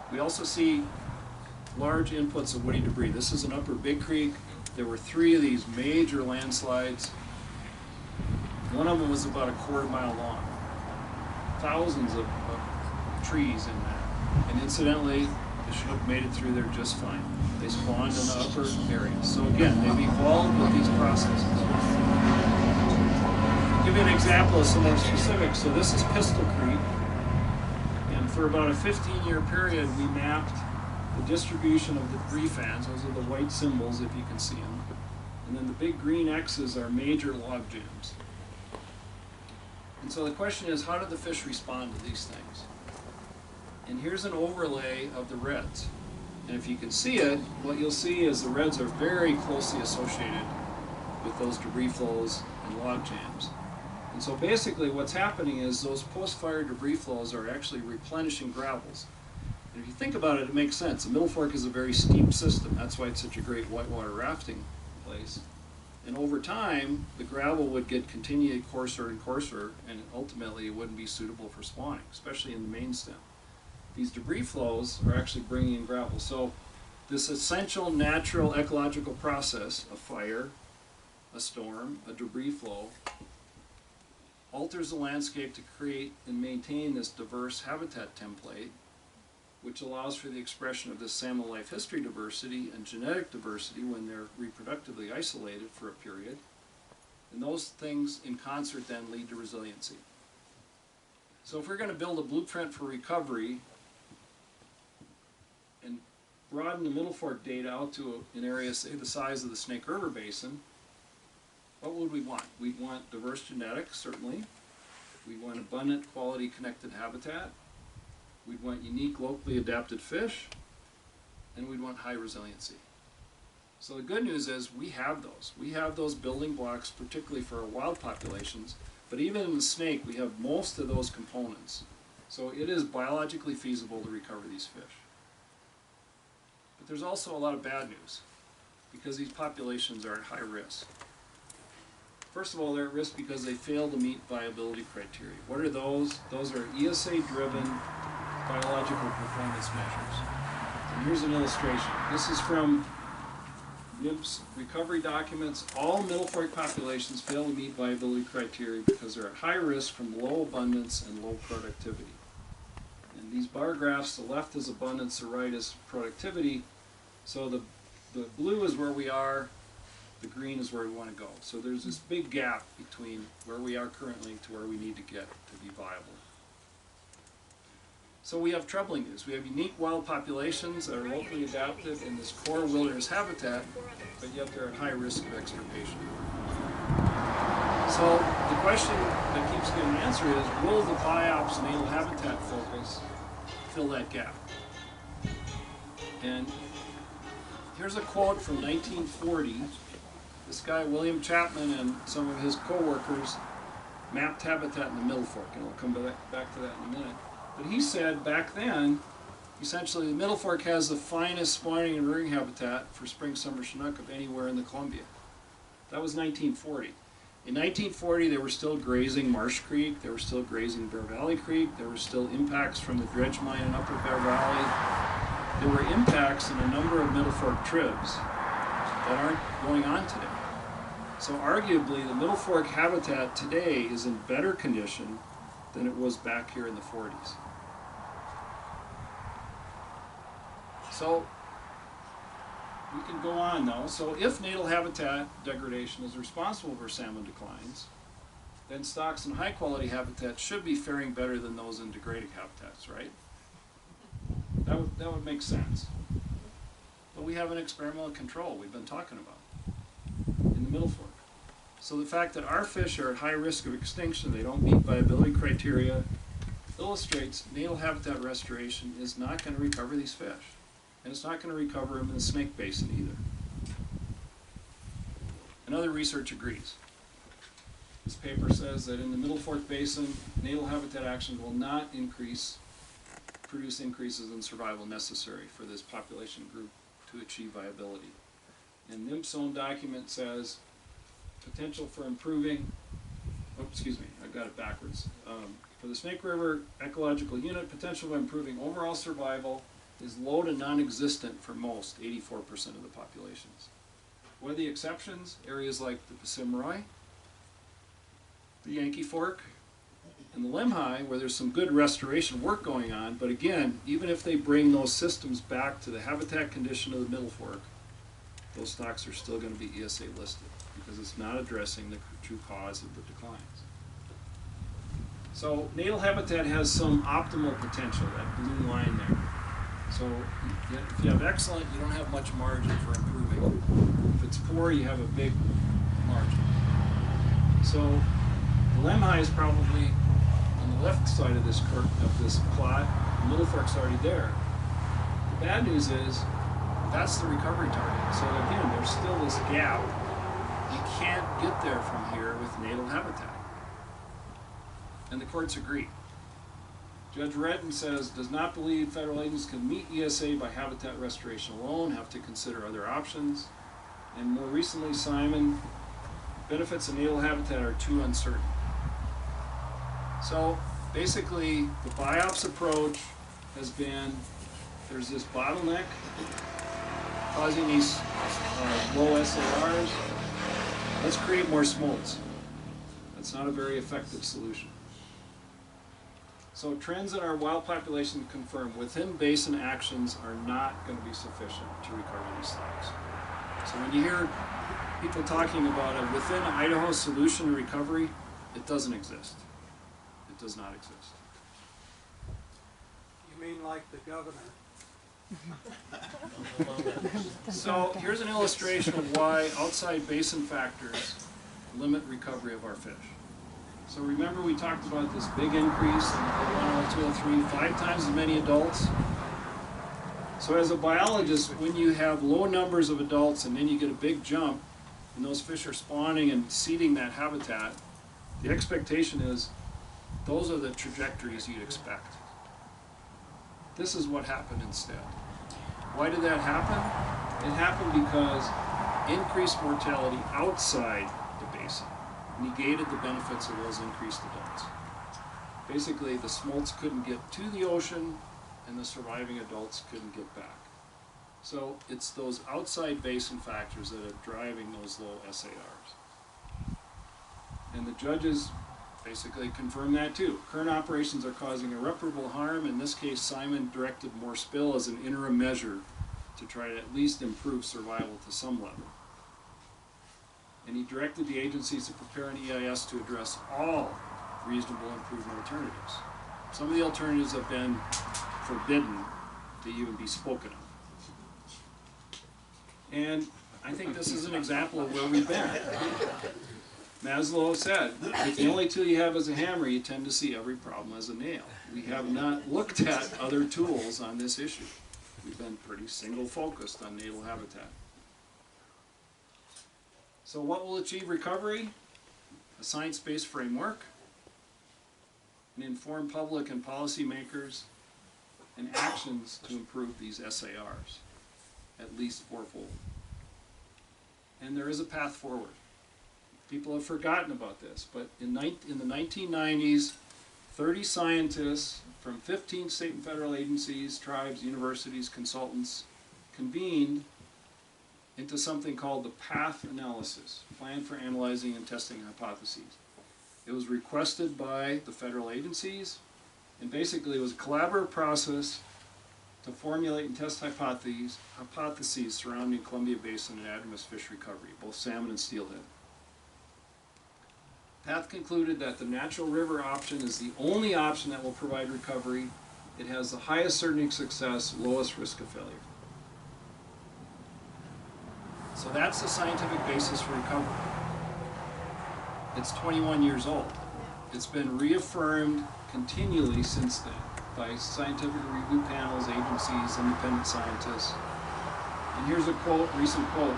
We also see large inputs of woody debris. This is an upper Big Creek. There were 3 of these major landslides. One of them was about a quarter-mile long. Thousands of trees in that. And incidentally, the Chinook made it through there just fine. They spawned in the upper areas. So again, they've evolved with these processes. I'll give you an example of some more specifics. So this is Pistol Creek. And for about a 15-year period, we mapped the distribution of the debris fans. Those are the white symbols if you can see them. And then the big green X's are major log jams. And so the question is, how do the fish respond to these things? And here's an overlay of the reds. And if you can see it, what you'll see is the reds are very closely associated with those debris flows and log jams. And so basically what's happening is those post-fire debris flows are actually replenishing gravels. And if you think about it, it makes sense. The Middle Fork is a very steep system. That's why it's such a great whitewater rafting place. And over time, the gravel would get continually coarser and coarser, and ultimately it wouldn't be suitable for spawning, especially in the main stem. These debris flows are actually bringing in gravel. So this essential natural ecological process, a fire, a storm, a debris flow, alters the landscape to create and maintain this diverse habitat template, which allows for the expression of this salmon life history diversity and genetic diversity when they're reproductively isolated for a period. And those things in concert then lead to resiliency. So if we're going to build a blueprint for recovery and broaden the Middle Fork data out to an area, say, the size of the Snake River Basin, what would we want? We'd want diverse genetics, certainly. We'd want abundant, quality, connected habitat. We'd want unique, locally adapted fish. And we'd want high resiliency. So the good news is we have those. We have those building blocks, particularly for our wild populations. But even in the snake, we have most of those components. So it is biologically feasible to recover these fish. But there's also a lot of bad news, because these populations are at high risk. First of all, they're at risk because they fail to meet viability criteria. What are those? Those are ESA-driven biological performance measures. And here's an illustration. This is from NIMS recovery documents. All Middle Fork populations fail to meet viability criteria because they're at high risk from low abundance and low productivity. And these bar graphs, the left is abundance, the right is productivity. So the blue is where we are, the green is where we want to go. So there's this big gap between where we are currently to where we need to get to be viable. So we have troubling news. We have unique wild populations that are locally adapted in this core wilderness habitat, but yet they're at high risk of extirpation. So the question that keeps getting answered is, will the BIOPS natal habitat focus fill that gap? And here's a quote from 1940. This guy, William Chapman, and some of his co-workers mapped habitat in the Middle Fork, and we'll come back to that in a minute. But he said back then, essentially the Middle Fork has the finest spawning and rearing habitat for spring summer Chinook of anywhere in the Columbia. That was 1940. In 1940, they were still grazing Marsh Creek, they were still grazing Bear Valley Creek, there were still impacts from the dredge mine in Upper Bear Valley. There were impacts in a number of Middle Fork tribs that aren't going on today. So arguably, the Middle Fork habitat today is in better condition than it was back here in the 40s. So we can go on though. So if natal habitat degradation is responsible for salmon declines, then stocks in high quality habitats should be faring better than those in degraded habitats, right? That would make sense. But we have an experimental control we've been talking about in the Middle Fork. So the fact that our fish are at high risk of extinction, they don't meet viability criteria, illustrates natal habitat restoration is not going to recover these fish. And it's not going to recover them in the Snake Basin either. And other research agrees. This paper says that in the Middle Fork Basin, natal habitat action will not produce increases in survival necessary for this population group to achieve viability. And NIMP's own document says potential for improving, oh, excuse me, I got it backwards. For the Snake River Ecological Unit, potential for improving overall survival is low to non-existent for most, 84% of the populations. What are the exceptions? Areas like the Passamaquoddy, the Yankee Fork, and the Lemhi, where there's some good restoration work going on, but again, even if they bring those systems back to the habitat condition of the Middle Fork, those stocks are still going to be ESA listed because it's not addressing the true cause of the declines. So natal habitat has some optimal potential, that blue line there. So if you have excellent, you don't have much margin for improving. If it's poor, you have a big margin. So the lemhi is probably on the left side of this plot. The middle fork's already there. The bad news is that's the recovery target. So again, there's still this gap. You can't get there from here with natal habitat. And the courts agree. Judge Redden says, does not believe federal agencies can meet ESA by habitat restoration alone, have to consider other options. And more recently, Simon, benefits of natal habitat are too uncertain. So basically, the BIOPS approach has been, there's this bottleneck causing these low SARs. Let's create more smolts. That's not a very effective solution. So trends in our wild population confirm within basin actions are not going to be sufficient to recover these stocks. So when you hear people talking about a within Idaho solution to recovery, it doesn't exist. It does not exist. You mean like the governor? So here's an illustration of why outside basin factors limit recovery of our fish. So remember we talked about this big increase in 102, 203, 5 times as many adults. So as a biologist, when you have low numbers of adults and then you get a big jump and those fish are spawning and seeding that habitat, the expectation is those are the trajectories you'd expect. This is what happened instead. Why did that happen? It happened because increased mortality outside the basin negated the benefits of those increased adults. Basically, the smolts couldn't get to the ocean and the surviving adults couldn't get back. So it's those outside basin factors that are driving those low SARs. And the judges basically confirm that too. Current operations are causing irreparable harm. In this case, Simon directed more spill as an interim measure to try to at least improve survival to some level. And he directed the agencies to prepare an EIS to address all reasonable improvement alternatives. Some of the alternatives have been forbidden to even be spoken of. And I think this is an example of where we've been. Maslow said, if the only tool you have is a hammer, you tend to see every problem as a nail. We have not looked at other tools on this issue. We've been pretty single-focused on natal habitat. So what will achieve recovery? A science-based framework, an informed public and policymakers, and actions to improve these SARs, at least fourfold. And there is a path forward. People have forgotten about this, but in the 1990s, 30 scientists from 15 state and federal agencies, tribes, universities, consultants, convened into something called the PATH analysis, Plan for Analyzing and Testing Hypotheses. It was requested by the federal agencies, and basically it was a collaborative process to formulate and test hypotheses surrounding Columbia Basin and anadromous fish recovery, both salmon and steelhead. PATH concluded that the natural river option is the only option that will provide recovery. It has the highest certainty of success, lowest risk of failure. So that's the scientific basis for recovery. It's 21 years old. It's been reaffirmed continually since then by scientific review panels, agencies, independent scientists. And here's a quote, recent quote.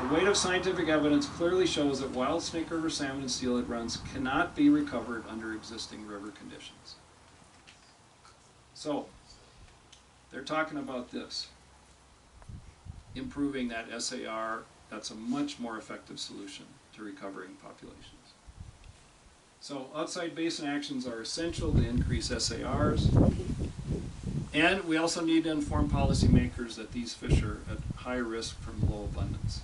The weight of scientific evidence clearly shows that wild Snake River salmon and steelhead runs cannot be recovered under existing river conditions. So, they're talking about this. Improving that SAR, that's a much more effective solution to recovering populations. So outside basin actions are essential to increase SARs. And we also need to inform policymakers that these fish are at high risk from low abundance.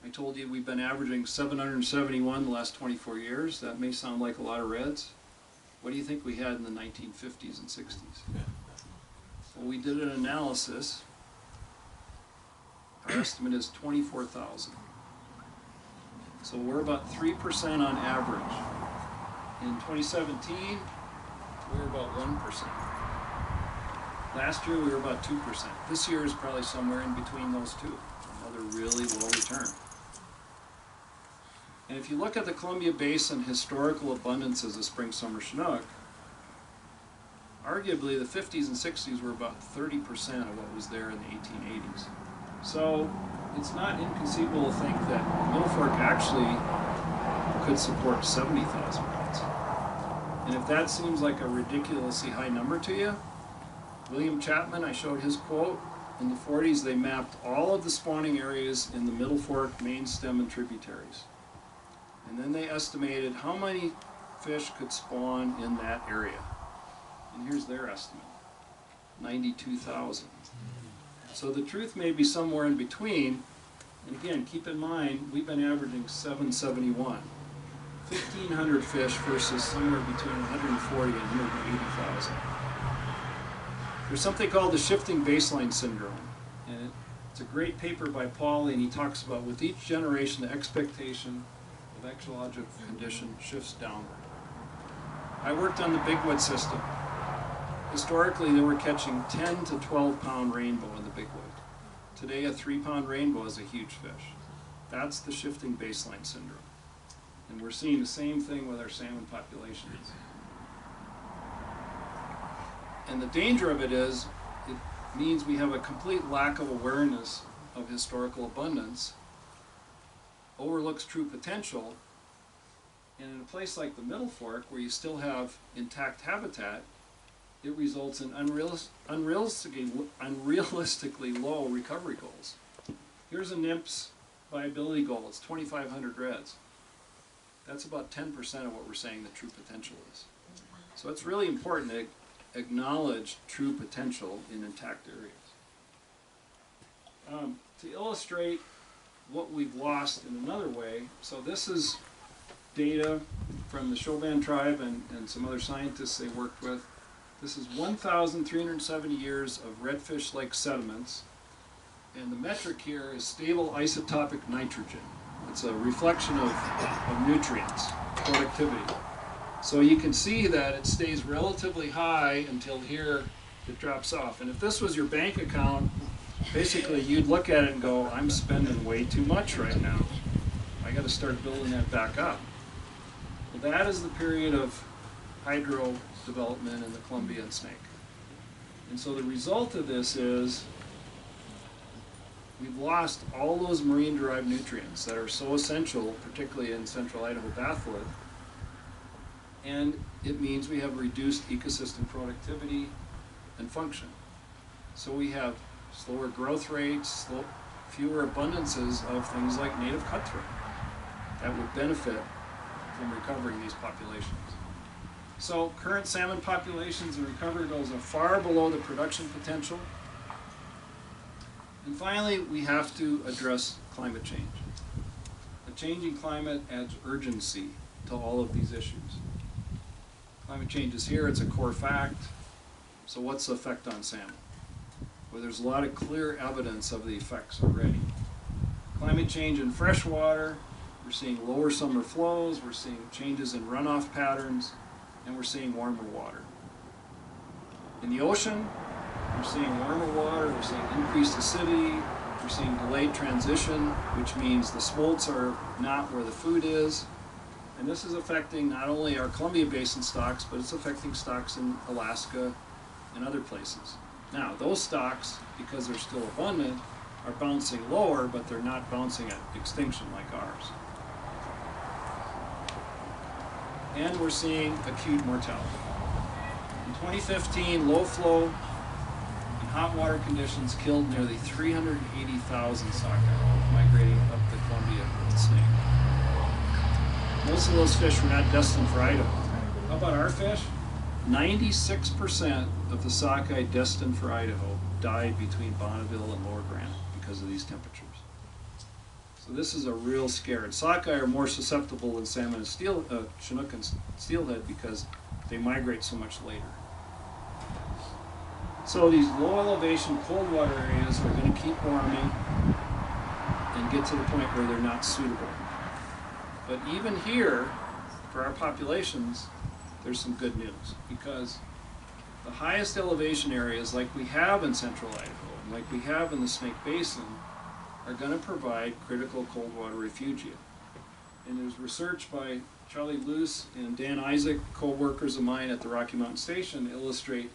I told you we've been averaging 771 the last 24 years. That may sound like a lot of reds. What do you think we had in the 1950s and 60s? Well, we did an analysis. Our estimate is 24,000. So we're about 3% on average. In 2017, we were about 1%. Last year we were about 2%. This year is probably somewhere in between those two. Another really low return. And if you look at the Columbia Basin historical abundances of spring summer Chinook, arguably the 50s and 60s were about 30% of what was there in the 1880s. So it's not inconceivable to think that Middle Fork actually could support 70,000 rods. And if that seems like a ridiculously high number to you, William Chapman, I showed his quote, in the 40s they mapped all of the spawning areas in the Middle Fork, main stem, and tributaries. And then they estimated how many fish could spawn in that area. And here's their estimate, 92,000. So the truth may be somewhere in between. And again, keep in mind, we've been averaging 771. 1,500 fish versus somewhere between 140 and 180,000. There's something called the shifting baseline syndrome. And it's a great paper by Paul, and he talks about with each generation, the expectation of ecological condition shifts downward. I worked on the Bigwood system. Historically, they were catching 10 to 12 pound rainbow in the Bigwood. Today, a 3 pound rainbow is a huge fish. That's the shifting baseline syndrome. And we're seeing the same thing with our salmon populations. And the danger of it is, it means we have a complete lack of awareness of historical abundance, overlooks true potential, and in a place like the Middle Fork, where you still have intact habitat, it results in unrealistically low recovery goals. Here's a NIMS viability goal, it's 2,500 reds. That's about 10% of what we're saying the true potential is. So it's really important to acknowledge true potential in intact areas. To illustrate what we've lost in another way, so this is data from the Chauvin tribe and some other scientists they worked with. This is 1,370 years of redfish-like sediments, and the metric here is stable isotopic nitrogen. It's a reflection of nutrients, productivity. So you can see that it stays relatively high until here it drops off. And if this was your bank account, basically you'd look at it and go, I'm spending way too much right now. I got to start building that back up. Well, that is the period of hydro development in the Columbia and Snake. And so the result of this is we've lost all those marine-derived nutrients that are so essential, particularly in central Idaho bathwood, and it means we have reduced ecosystem productivity and function. So we have slower growth rates, fewer abundances of things like native cutthroat that would benefit from recovering these populations. So current salmon populations and recovery goals are far below the production potential. And finally, we have to address climate change. A changing climate adds urgency to all of these issues. Climate change is here, it's a core fact. So what's the effect on salmon? Well, there's a lot of clear evidence of the effects already. Climate change in freshwater, we're seeing lower summer flows, we're seeing changes in runoff patterns, and we're seeing warmer water. In the ocean, we're seeing warmer water, we're seeing increased acidity, we're seeing delayed transition, which means the smolts are not where the food is. And this is affecting not only our Columbia Basin stocks, but it's affecting stocks in Alaska and other places. Now, those stocks, because they're still abundant, are bouncing lower, but they're not bouncing at extinction like ours. And we're seeing acute mortality. In 2015, low flow and hot water conditions killed nearly 380,000 sockeye migrating up the Columbia and Snake. Most of those fish were not destined for Idaho. How about our fish? 96% of the sockeye destined for Idaho died between Bonneville and Lower Granite because of these temperatures. So this is a real scare. And sockeye are more susceptible than salmon and Chinook and steelhead because they migrate so much later. So these low elevation cold water areas are going to keep warming and get to the point where they're not suitable. But even here, for our populations, there's some good news because the highest elevation areas like we have in central Idaho and like we have in the Snake Basin are going to provide critical cold water refugia. And there's research by Charlie Luce and Dan Isaac, co-workers of mine at the Rocky Mountain Station, illustrate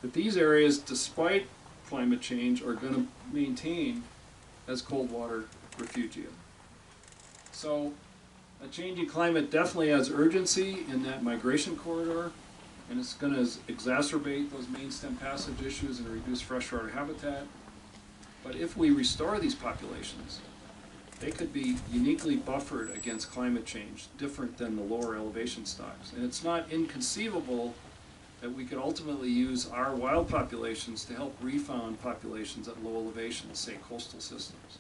that these areas, despite climate change, are going to maintain as cold water refugia. So a changing climate definitely has urgency in that migration corridor, and it's going to exacerbate those main stem passage issues and reduce freshwater habitat. But if we restore these populations, they could be uniquely buffered against climate change, different than the lower elevation stocks. And it's not inconceivable that we could ultimately use our wild populations to help refound populations at low elevations, say coastal systems.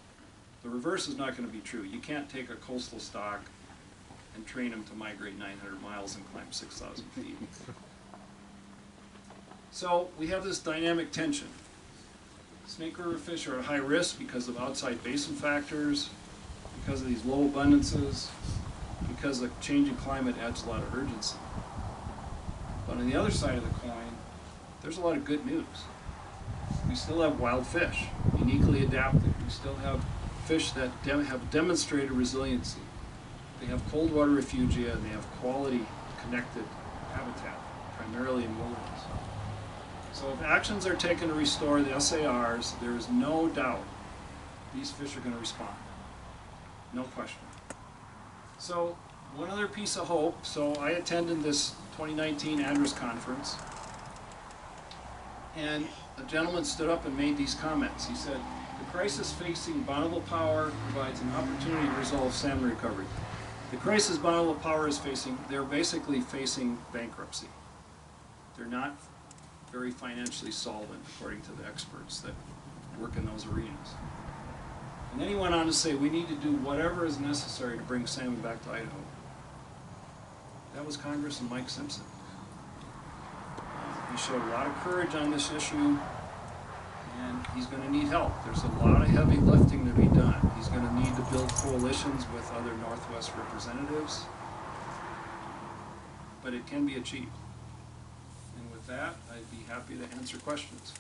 The reverse is not going to be true. You can't take a coastal stock and train them to migrate 900 miles and climb 6,000 feet. So we have this dynamic tension. Snake river fish are at high risk because of outside basin factors, because of these low abundances, because the changing climate adds a lot of urgency. But on the other side of the coin, there's a lot of good news. We still have wild fish, uniquely adapted. We still have fish that have demonstrated resiliency. They have cold water refugia and they have quality connected habitat, primarily in wilderness. So if actions are taken to restore the SARs, there is no doubt these fish are going to respond. No question. So one other piece of hope. So I attended this 2019 ADRIS conference, and a gentleman stood up and made these comments. He said, the crisis facing Bonneville Power provides an opportunity to resolve salmon recovery. The crisis Bonneville Power is facing, they're basically facing bankruptcy. They're not very financially solvent, according to the experts that work in those arenas. And then he went on to say, we need to do whatever is necessary to bring salmon back to Idaho. That was Congressman Mike Simpson. He showed a lot of courage on this issue, and he's going to need help. There's a lot of heavy lifting to be done. He's going to need to build coalitions with other Northwest representatives, but it can be achieved. And with that, I'd be happy to answer questions.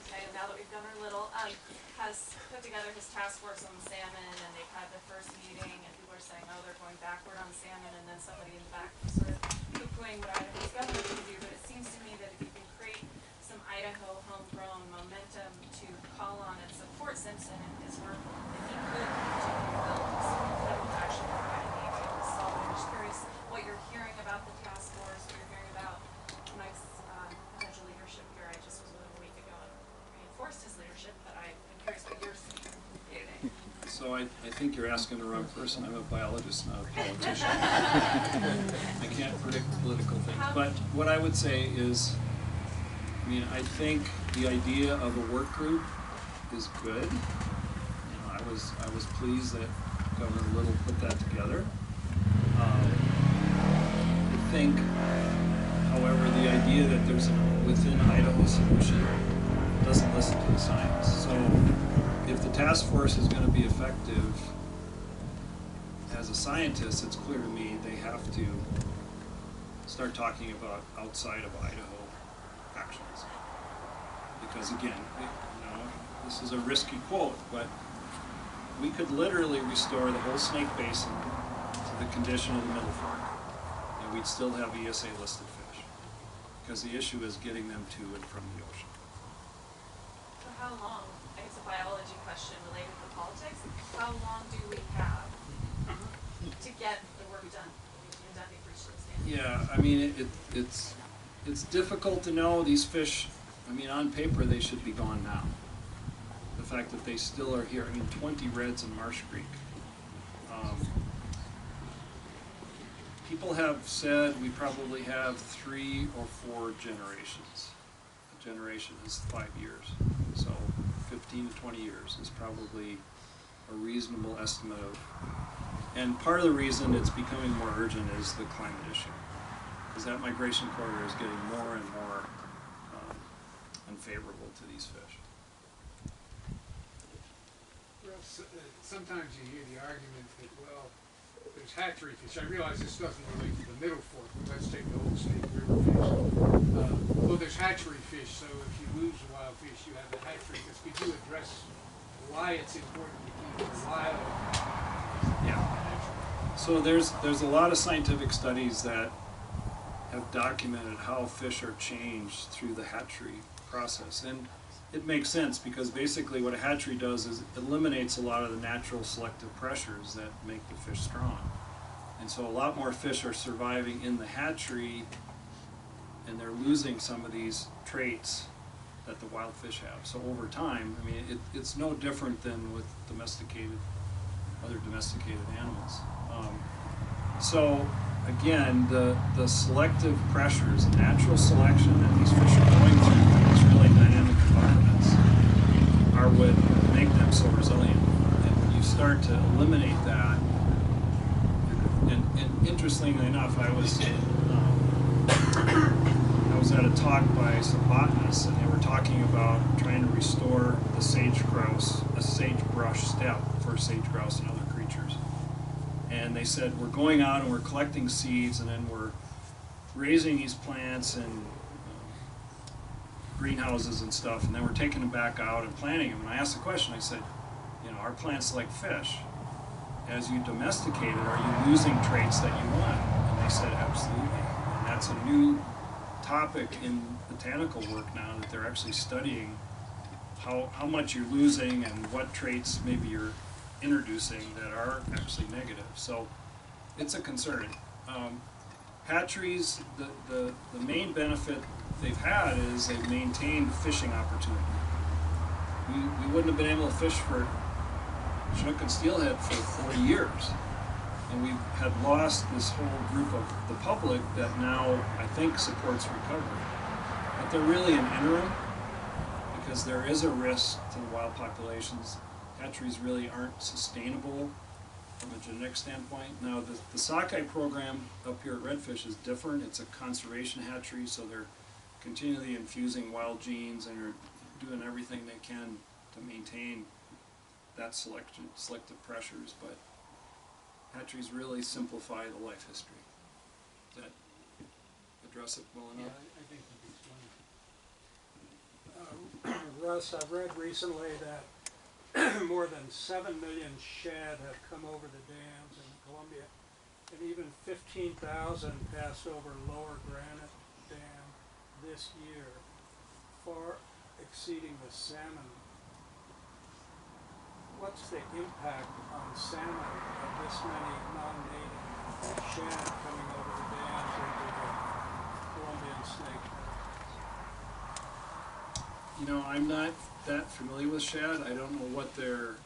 Okay, now that we've Governor Little has put together his task force on salmon, and they've had their first meeting, and people are saying, oh, they're going backward on salmon, and then somebody in the back sort of poo-pooing what Idaho's governor can do. But it seems to me that if you can create some Idaho homegrown momentum to call on and support Simpson and his work, that he could continue to build that would actually provide a need to solve it. I'm just curious what you're hearing about the task force, what you're hearing about Mike's potential leadership here. I just was a week ago and reinforced his leadership, but I'm curious what you're seeing day-to-day. So I think you're asking the wrong person. I'm a biologist, not a politician. I can't predict political things. But what I would say is, I mean, I think the idea of a work group is good. You know, I was pleased that Governor Little put that together. I think, however, the idea that there's a within Idaho solution doesn't listen to the science. So if the task force is going to be effective, as a scientist, it's clear to me they have to start talking about outside of Idaho actions. Because again, this is a risky quote, but we could literally restore the whole Snake Basin to the condition of the Middle Fork, and we'd still have ESA listed fish. Because the issue is getting them to and from the ocean. So how long, I guess a biology question related to politics, how long do we have to get the work done? Yeah, I mean, it's difficult to know. These fish, I mean, on paper they should be gone now. The fact that they still are here, I mean, 20 reds in Marsh Creek. People have said we probably have 3 or 4 generations. A generation is 5 years, so 15 to 20 years is probably a reasonable estimate of. And part of the reason it's becoming more urgent is the climate issue, because that migration corridor is getting more and more unfavorable to these fish. Russ, sometimes you hear the argument that, well, there's hatchery fish. I realize this doesn't relate to the Middle Fork, but let's take the whole Snake River fish. Well, there's hatchery fish, so if you lose a wild fish, you have the hatchery fish. Could you address why it's important to keep the wild? Yeah. So there's a lot of scientific studies that have documented how fish are changed through the hatchery process. And it makes sense, because basically what a hatchery does is it eliminates a lot of the natural selective pressures that make the fish strong. And so a lot more fish are surviving in the hatchery, and they're losing some of these traits that the wild fish have. So over time, I mean, it's no different than with other domesticated animals. So again, the selective pressures, the natural selection that these fish are going through in these really dynamic environments are what make them so resilient. And when you start to eliminate that, and interestingly enough, I was at a talk by some botanists, and they were talking about trying to restore the sage grouse, a sagebrush steppe for sage grouse and other creatures. And they said, we're going out and we're collecting seeds, and then we're raising these plants in greenhouses and stuff, and then we're taking them back out and planting them. And I asked the question, I said, you know, are plants like fish? As you domesticate it, are you losing traits that you want? And they said, absolutely. And that's a new topic in botanical work now, that they're actually studying how much you're losing and what traits maybe you're introducing that are actually negative. So it's a concern. Hatcheries, the main benefit they've had is they've maintained fishing opportunity. We wouldn't have been able to fish for Chinook and steelhead for 40 years. And we had lost this whole group of the public that now I think supports recovery. But they're really an interim, because there is a risk to the wild populations. Hatcheries really aren't sustainable from a genetic standpoint. Now the sockeye program up here at Redfish is different. It's a conservation hatchery, so they're continually infusing wild genes and are doing everything they can to maintain that selective pressures. But hatcheries really simplify the life history. Does that address it well enough? Yeah, I think you explained it. Russ, I've read recently that more than 7 million shad have come over the dams in Columbia, and even 15,000 passed over Lower Granite Dam this year, far exceeding the salmon. What's the impact on salmon of this many non-native shad coming over the dams into the Columbian snake? You know, I'm not that familiar with shad. I don't know what their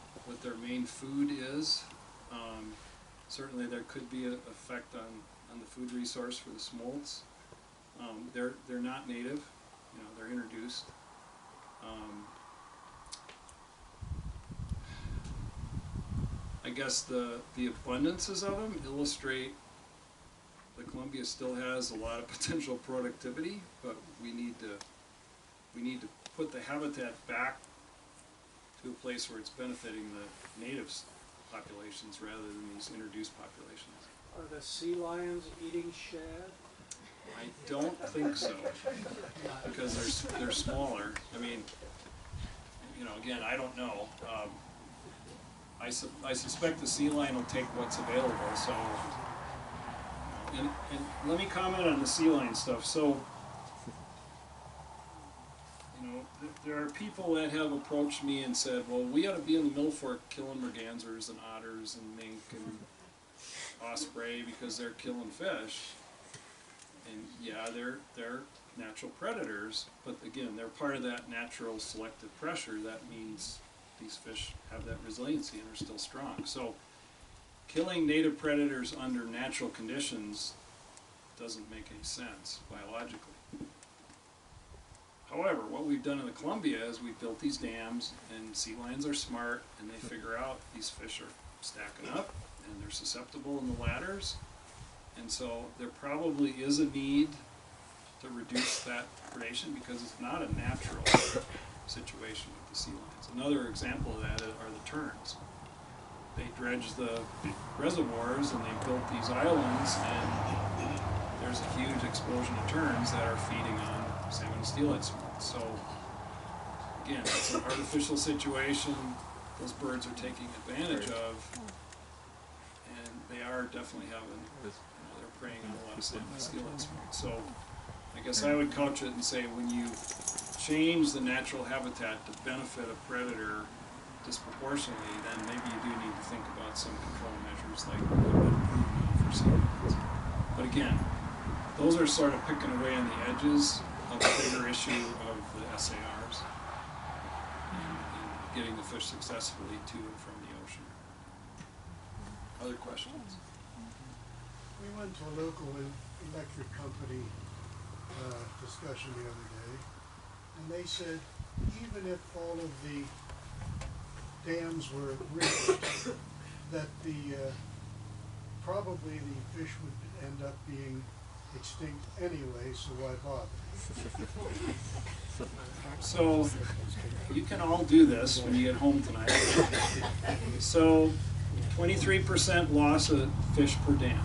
main food is. Certainly there could be an effect on the food resource for the smolts. They're not native. You know, they're introduced. I guess the abundances of them illustrate that Columbia still has a lot of potential productivity, but we need to put the habitat back to a place where it's benefiting the native populations rather than these introduced populations. Are the sea lions eating shad? I don't think so, because they're smaller. I mean, you know, again, I don't know. I suspect the sea lion will take what's available. So, and let me comment on the sea lion stuff. So, you know, there are people that have approached me and said, well, we ought to be in the Middle Fork killing mergansers and otters and mink and osprey because they're killing fish. And yeah, they're natural predators, but again, they're part of that natural selective pressure. That means these fish have that resiliency and are still strong. So killing native predators under natural conditions doesn't make any sense biologically. However, what we've done in the Columbia is we've built these dams, and sea lions are smart, and they figure out these fish are stacking up, and they're susceptible in the ladders, and so there probably is a need to reduce that predation because it's not a natural situation with the sea lions. Another example of that are the terns. They dredge the reservoirs and they built these islands, and there's a huge explosion of terns that are feeding on salmon and steelhead smolt. So again, it's an artificial situation those birds are taking advantage of, and they are definitely having, they're preying on a lot of salmon and steelhead smolt. So I guess I would couch it and say when you change the natural habitat to benefit a predator disproportionately, then maybe you do need to think about some control measures like improvement for sea lions. But again, those are sort of picking away on the edges of the bigger issue of the SARs and getting the fish successfully to and from the ocean. Other questions? We went to a local electric company discussion the other day, and they said even if all of the dams were reached, that probably the fish would end up being extinct anyway, so why bother? So you can all do this when you get home tonight. So 23% loss of fish per dam.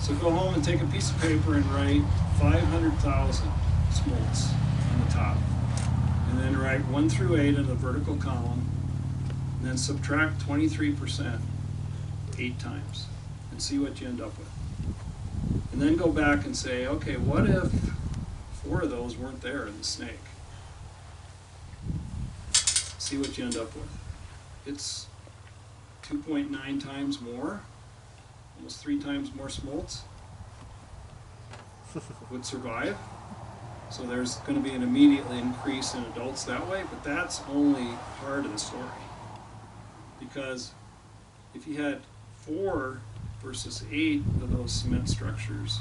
So go home and take a piece of paper and write 500,000 smolts on the top. And then write 1 through 8 in the vertical column. And then subtract 23% 8 times and see what you end up with. And then go back and say, okay, what if 4 of those weren't there in the snake? See what you end up with. It's 2.9 times more, almost 3 times more smolts would survive. So there's going to be an immediate increase in adults that way, but that's only part of the story. Because if you had 4 versus 8 of those cement structures,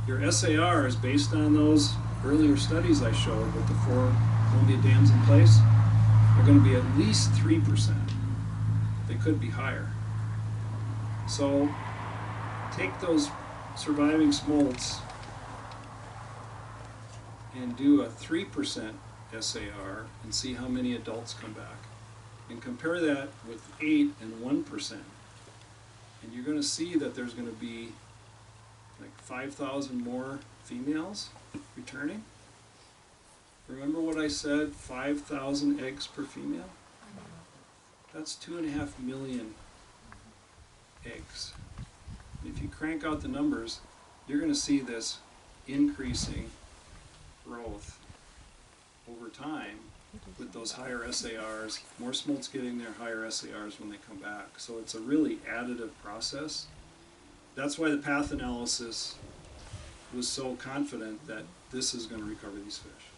your SARs, based on those earlier studies I showed with the 4 Columbia dams in place, are going to be at least 3%. They could be higher. So take those surviving smolts and do a 3% SAR and see how many adults come back. And compare that with 8 and 1%. And you're going to see that there's going to be like 5,000 more females returning. Remember what I said, 5,000 eggs per female? That's 2.5 million eggs. And if you crank out the numbers, you're going to see this increasing growth over time with those higher SARs, more smolts getting their higher SARs when they come back. So it's a really additive process. That's why the path analysis was so confident that this is going to recover these fish.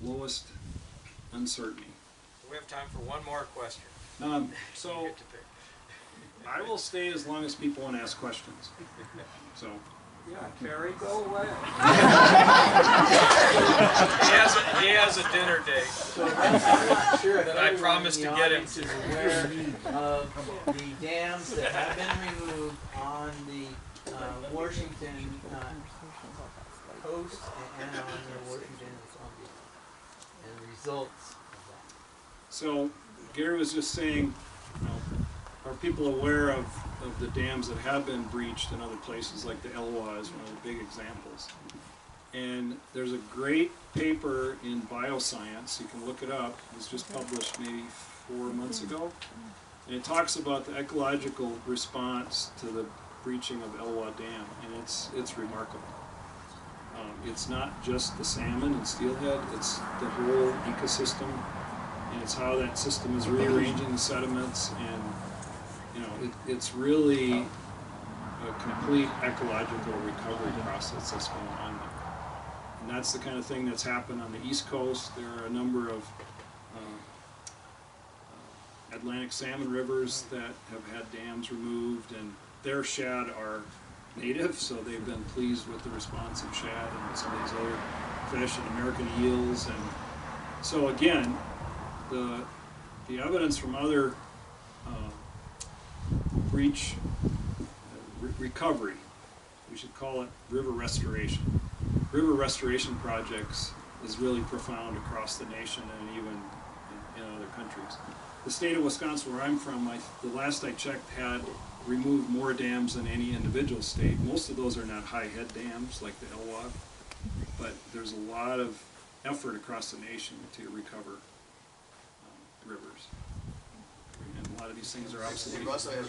Lowest uncertainty. We have time for one more question. So You get to pick. I will stay as long as people want to ask questions. So. Yeah, Terry, go away. he has a dinner date. So I'm sure that I promised to get him is aware of the dams that have been removed on the Washington coast and on the Washington and Columbia, and the results of that. So Gary was just saying, are people aware of the dams that have been breached in other places, like the Elwha is one of the big examples. And there's a great paper in Bioscience, you can look it up, it was just published maybe 4 months ago. And it talks about the ecological response to the breaching of Elwha Dam, and it's remarkable. It's not just the salmon and steelhead, it's the whole ecosystem, and it's how that system is rearranging the sediments, and it's really a complete ecological recovery process that's going on there. And that's the kind of thing that's happened on the East Coast. There are a number of Atlantic salmon rivers that have had dams removed, and their shad are native, so they've been pleased with the response of shad and some of these other fish and American eels. And so again, the evidence from other breach recovery, we should call it river restoration. River restoration projects is really profound across the nation and even in other countries. The state of Wisconsin, where I'm from, the last I checked, had removed more dams than any individual state. Most of those are not high head dams like the Elwha, but there's a lot of effort across the nation to recover rivers. And a lot of these things are obsolete. Russ, I had a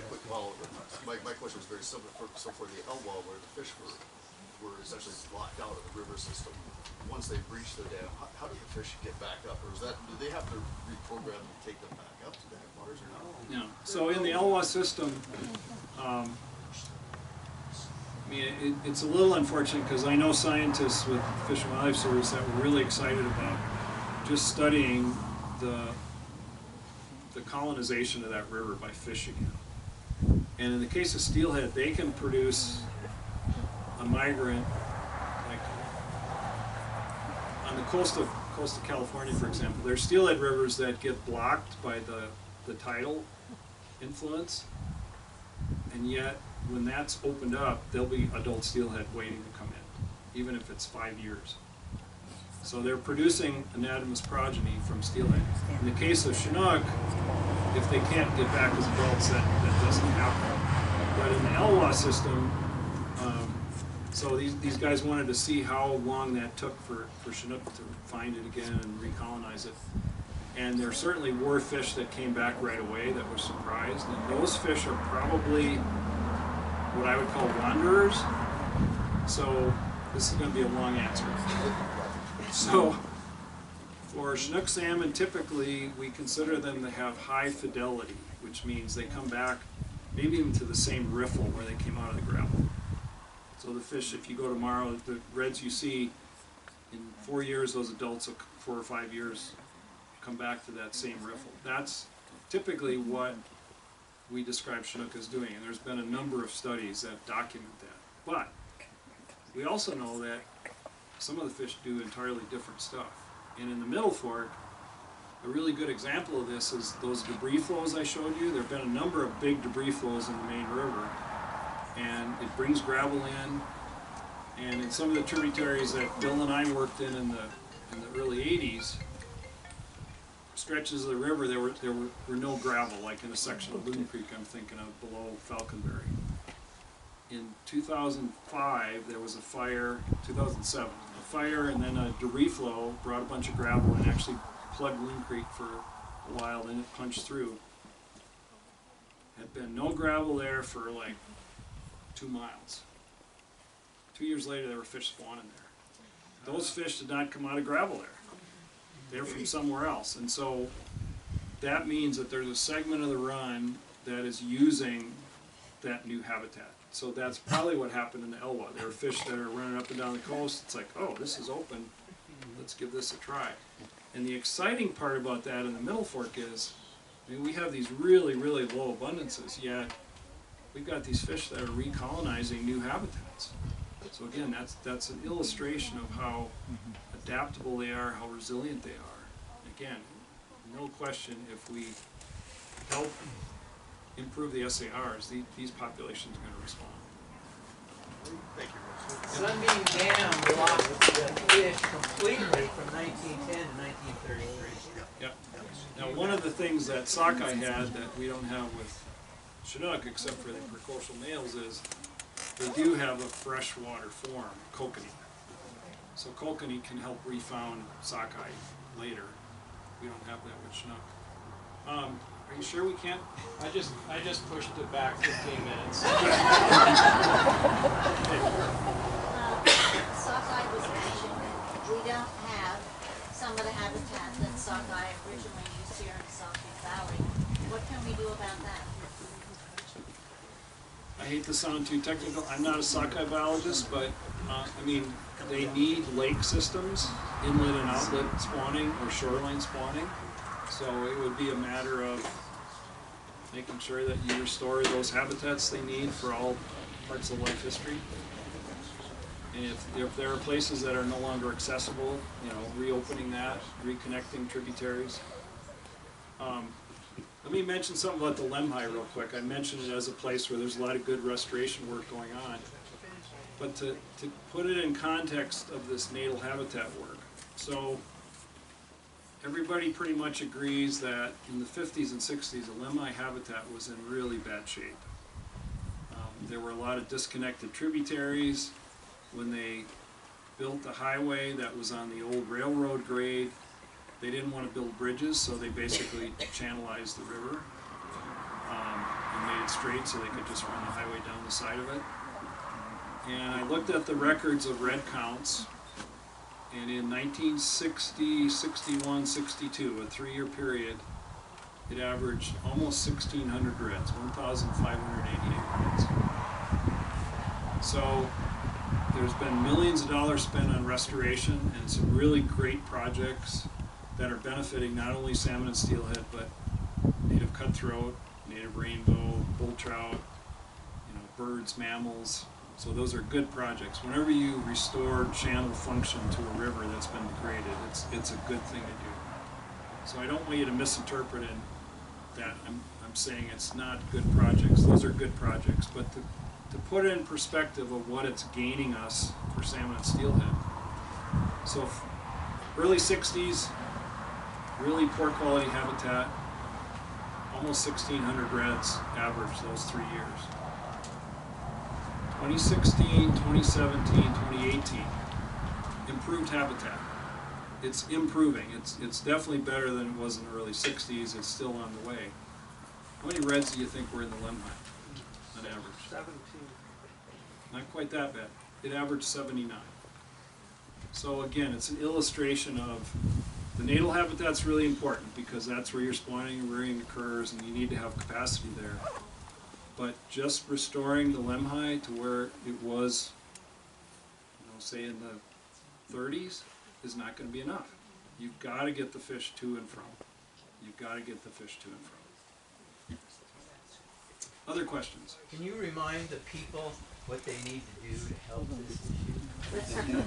quick follow-up. My question was very similar. So for the Elwha, where the fish were essentially locked out of the river system, once they breached the dam, how do the fish get back up? Or do they have to reprogram and take them back up to the headwaters or not? No. So in the Elwha system, I mean, it's a little unfortunate because I know scientists with Fish and Wildlife Service that were really excited about just studying the colonization of that river by fish again. And in the case of steelhead, they can produce a migrant, like on the coast of California, for example. There's steelhead rivers that get blocked by the tidal influence, and yet when that's opened up, there'll be adult steelhead waiting to come in, even if it's 5 years. So they're producing anatomous progeny from steelhead. In the case of Chinook, if they can't get back as adults, that doesn't happen. But in the Elwha system, so these guys wanted to see how long that took for Chinook to find it again and recolonize it. And there certainly were fish that came back right away that were surprised. And those fish are probably what I would call wanderers. So this is going to be a long answer. So for Chinook salmon, typically we consider them to have high fidelity, which means they come back maybe even to the same riffle where they came out of the gravel. So the fish, if you go tomorrow, the reds you see, in 4 years, those adults, 4 or 5 years, come back to that same riffle. That's typically what we describe Chinook as doing, and there's been a number of studies that document that. But we also know that some of the fish do entirely different stuff. And in the Middle Fork, a really good example of this is those debris flows I showed you. There have been a number of big debris flows in the main river, and it brings gravel in. And in some of the tributaries that Bill and I worked in the early 80s, stretches of the river there were no gravel, like in a section of Loon Creek I'm thinking of below Falconberry. In 2005 there was a fire, 2007, a fire, and then a debris flow brought a bunch of gravel and actually plugged Loon Creek for a while, then it punched through. Had been no gravel there for like 2 miles. 2 years later there were fish spawning there. Those fish did not come out of gravel there. They're from somewhere else. And so that means that there's a segment of the run that is using that new habitat. So that's probably what happened in the Elwha. There are fish that are running up and down the coast. It's like, oh, this is open. Let's give this a try. And the exciting part about that in the Middle Fork is, I mean, we have these really, really low abundances, yet we've got these fish that are recolonizing new habitats. So again, that's an illustration of how adaptable they are, how resilient they are. Again, no question, if we help improve the SARs, these populations are going to respond. Thank you, Russ. Sunbeam Dam blocked the fish completely from 1910 to 1933. Yep. Now, one of the things that sockeye had that we don't have with Chinook, except for the precocial males, is they do have a freshwater form, kokanee. So kokanee can help refound sockeye later. We don't have that with Chinook. Are you sure we can't? I just pushed it back 15 minutes. Sockeye was mentioned. We don't have some of the habitat that sockeye originally used here in the Southeast Valley. What can we do about that? I hate to sound too technical. I'm not a sockeye biologist, but I mean, they need lake systems, inlet and outlet spawning or shoreline spawning. So it would be a matter of making sure that you restore those habitats they need for all parts of life history. And if there are places that are no longer accessible, reopening that, reconnecting tributaries. Let me mention something about the Lemhi real quick. I mentioned it as a place where there's a lot of good restoration work going on. But to put it in context of this natal habitat work, so everybody pretty much agrees that in the 50s and 60s, the Lemhi habitat was in really bad shape. There were a lot of disconnected tributaries. When they built the highway that was on the old railroad grade, they didn't want to build bridges, so they basically channelized the river and made it straight so they could just run the highway down the side of it. And I looked at the records of red counts, and in 1960, 61, 62, a 3-year period, it averaged almost 1,600 reds, 1,588 reds. So there's been millions of dollars spent on restoration and some really great projects that are benefiting not only salmon and steelhead, but native cutthroat, native rainbow, bull trout, birds, mammals. So those are good projects. Whenever you restore channel function to a river that's been degraded, it's a good thing to do. So I don't want you to misinterpret that I'm saying it's not good projects. Those are good projects, but to put it in perspective of what it's gaining us for salmon and steelhead. So early 60s, really poor quality habitat, almost 1,600 reds average those 3 years. 2016, 2017, 2018, improved habitat. It's improving. It's definitely better than it was in the early 60s. It's still on the way. How many reds do you think were in the Lemhi on average? 17. Not quite that bad. It averaged 79. So again, it's an illustration of the natal habitat's really important because that's where your spawning and rearing occurs, and you need to have capacity there. But just restoring the Lemhi to where it was, say in the 30s, is not going to be enough. You've got to get the fish to and from. You've got to get the fish to and from. Other questions? Can you remind the people what they need to do to help this issue?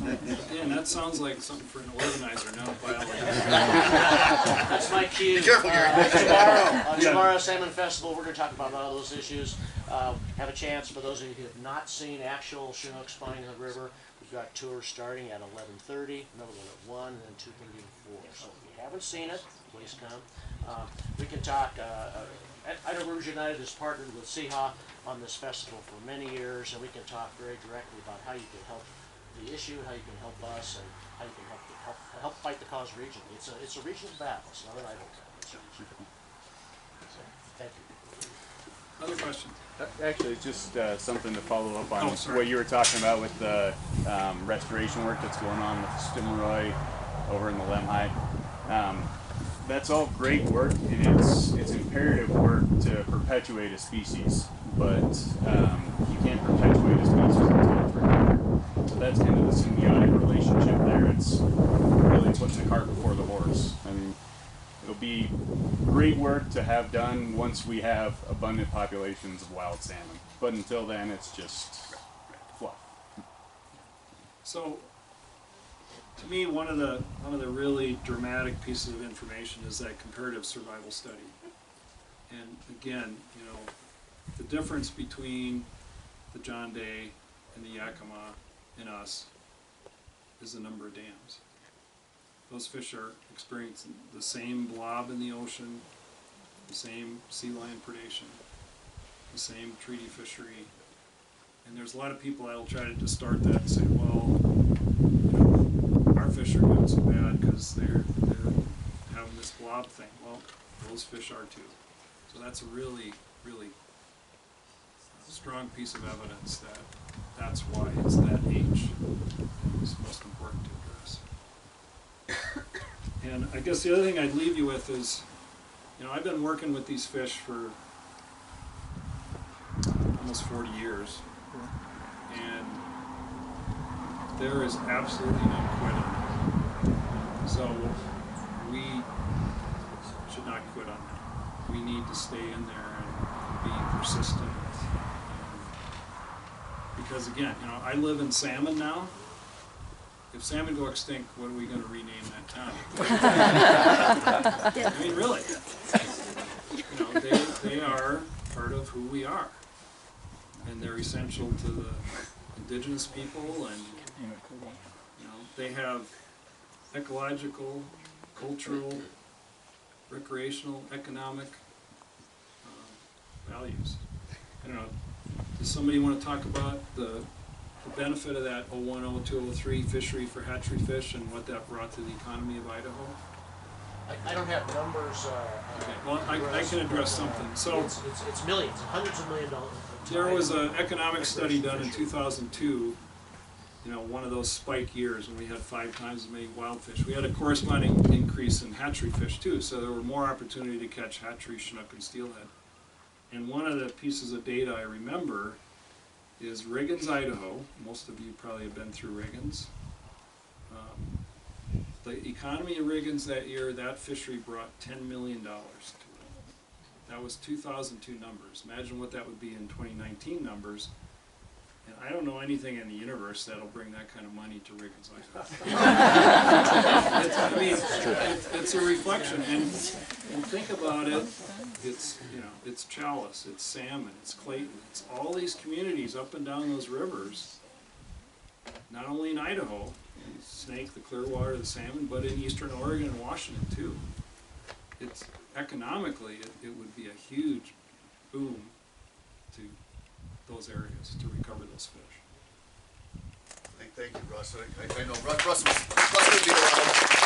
Again, that sounds like something for an organizer, not a biologist. That's my cue. Be careful, Gary. Tomorrow, Salmon Festival, we're going to talk about all those issues. Have a chance, for those of you who have not seen actual Chinook spawning in the river, we've got tours starting at 11:30, another one at 1, and then 2:30 and 4. So if you haven't seen it, please come. We can talk. Idaho Rivers United has partnered with CEHA on this festival for many years, and we can talk very directly about how you can help the issue, how you can help us, and how you can help fight the cause regionally. It's a regional battle. It's not an Idaho battle. It's a regional. So, thank you. Other questions? Actually, just something to follow up on Oh, what you were talking about with the restoration work that's going on with Stimroy over in the Lemhi. That's all great work, and it's imperative work to perpetuate a species, but you can't perpetuate a species until it's recovered. So that's kind of the symbiotic relationship there. It's really putting the cart before the horse. I mean, it'll be great work to have done once we have abundant populations of wild salmon, but until then, it's just fluff. So, to me, one of the really dramatic pieces of information is that comparative survival study. And again, the difference between the John Day and the Yakima and us is the number of dams. Those fish are experiencing the same blob in the ocean, the same sea lion predation, the same treaty fishery. And there's a lot of people that'll try to distort that and say, well, our fish are doing so bad because they're having this blob thing. Well, those fish are too. So that's a really, really strong piece of evidence that that's why it's that age is most important to address. And I guess the other thing I'd leave you with is, I've been working with these fish for almost 40 years, and there is absolutely no quit on that. So we should not quit on that. We need to stay in there and be persistent. Because again, you know, I live in Salmon now. If salmon go extinct, what are we gonna rename that town? I mean, really. You know, they are part of who we are. And they're essential to the indigenous people, and, you know, they have ecological, cultural, recreational, economic values. I don't know, does somebody want to talk about the benefit of that 010-203 fishery for hatchery fish and what that brought to the economy of Idaho? I don't have numbers. Okay, well, I can address something. So it's millions, hundreds of $1 million. there was an economic study done in 2002, you know, one of those spike years when we had 5 times as many wild fish. We had a corresponding increase in hatchery fish too, so there were more opportunity to catch hatchery, Chinook, and steelhead. And one of the pieces of data I remember is Riggins, Idaho. Most of you probably have been through Riggins. The economy of Riggins that year, that fishery brought $10 million to it. That was 2002 numbers. Imagine what that would be in 2019 numbers. And I don't know anything in the universe that'll bring that kind of money to Riggins, Idaho. It's a reflection, and think about it. It's, you know, it's Chalice, it's Salmon, it's Clayton, it's all these communities up and down those rivers. Not only in Idaho, the Snake, the Clearwater, the Salmon, but in eastern Oregon and Washington too. It's economically, it would be a huge boom to those areas to recover those fish. Thank you, Russ. I know Russ would be around.